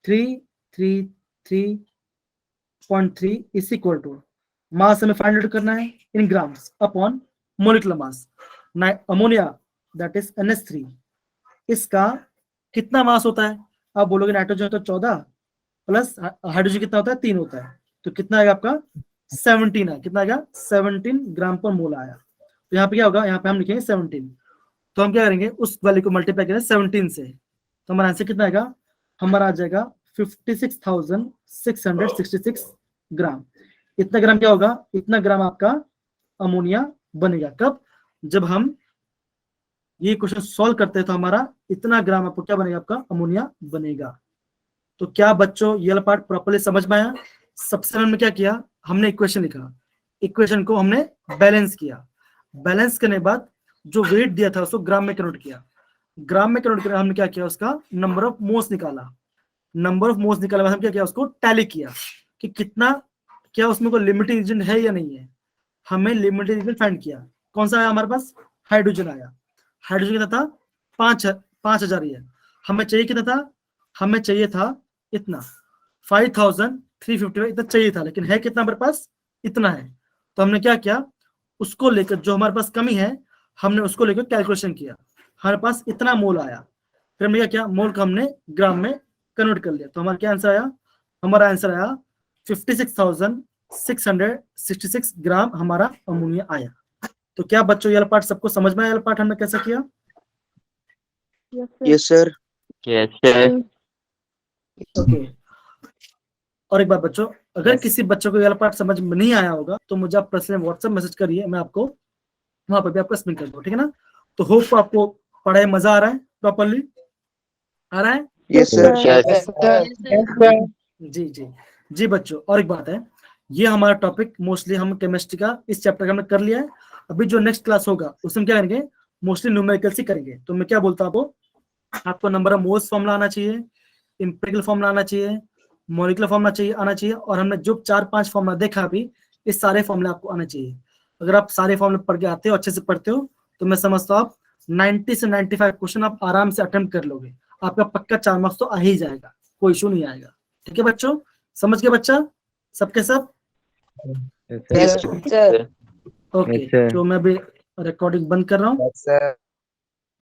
333.3 इज इक्वल टू मास हमें फाइंड आउट करना है in grams upon molecular mass. Ammonia that is NH3, इसका कितना मास होता है? आप बोलोगे नाइट्रोजन होता है 14 प्लस हाइड्रोजन कितना होता है? 3 होता है। तो कितना आएगा आपका? 17 है। कितना आएगा? 17 ग्राम पर मोल आया। तो यहाँ पे क्या होगा? यहाँ पे हम लिखेंगे 17। तो हम क्या करेंगे? उस वैल्यू को मल्टीप्लाई करें 17 से। तो हमारा आंसर कितना आएगा? हमारा आ जाएगा 56,666 ग्राम। इतना ग्राम क्या होगा? इतना ग्राम आपका अमोनिया बनेगा। कब? जब हम ये क्वेश्चन सॉल्व करते हैं तो हमारा इतना ग्राम आपको क्या बनेगा? आपका अमोनिया बनेगा। तो क्या बच्चों ये वाला पार्ट प्रॉपर्ली समझ में आया? सबसे पहले हमने क्या किया? हमने इक्वेशन लिखा, इक्वेशन को हमने बैलेंस किया, बैलेंस करने के बाद जो वेट दिया था उसको ग्राम में कन्वर्ट किया, ग्राम में कन्वर्ट कर हमने क्या किया? उसका नंबर ऑफ मोल्स निकाला, नंबर ऑफ मोल्स निकालने बाद हम क्या किया? उसको टैली किया कि कितना, क्या उसमें कोई लिमिटिंग रीजन है या नहीं है। हमें लिमिटिंग रीजन फाइंड किया। कौन सा आया हमारे पास? हाइड्रोजन आया। हाइड्रोजन कितना था? 5,000 ही है। हमें चाहिए कितना था? हमें चाहिए था इतना 5,350 इतना चाहिए था, लेकिन है कितना हमारे पास? इतना है। तो हमने क्या किया? उसको लेकर जो हमारे पास कमी है हमने उसको लेकर कैलकुलेशन किया, हमारे पास इतना मोल आया। फिर हमने क्या किया? मोल को हमने ग्राम में कन्वर्ट कर लिया। तो हमारा क्या आंसर आया? हमारा आंसर आया 56,666 ग्राम हमारा अमोनिया आया। तो क्या बच्चों ये पार्ट सबको समझ में आया? पार्ट हमने कैसा किया? Yes, sir. Yes, sir. Okay. और एक बात बच्चों, अगर Yes. किसी बच्चों को ये पार्ट समझ में नहीं आया होगा तो मुझे आप पर्सनली व्हाट्सएप मैसेज करिए, मैं आपको वहां पर भी आपको एक्सप्लेन कर दूंगा, ठीक है ना? तो होप आपको पढ़ाई मजा आ रहा है, प्रॉपर्ली आ रहा है? Yes, sir. Yes. जी जी जी बच्चों, और एक बात है, ये हमारा टॉपिक मोस्टली हम केमिस्ट्री का इस चैप्टर का हमने कर लिया है। अभी जो नेक्स्ट क्लास होगा उसमें क्या करेंगे? मोस्टली न्यूमेरिकल्स ही करेंगे। तो मैं क्या बोलता हूँ आपको नंबर ऑफ मोल्स फॉर्मूला आना चाहिए, इंपेरिकल फॉर्मूला आना चाहिए, मॉलिक्यूलर फॉर्मूला आना चाहिए, और हमने जो 4-5 फॉर्मूला देखा अभी, इस सारे फॉर्मूले आपको आने चाहिए। अगर आप सारे फॉर्मूले पढ़ के आते हो, अच्छे से पढ़ते हो, तो मैं समझता हूँ आप 90 से 95 क्वेश्चन आप आराम से अटेम्प्ट कर लोगे। आपका पक्का 4 मार्क्स तो आ ही जाएगा, कोई इशू नहीं आएगा। ठीक है बच्चों, समझ गए बच्चा सबके सब? Yes, sir. Sir. Okay, Yes, sir. तो मैं अभी रिकॉर्डिंग बंद कर रहा हूँ। Yes, sir.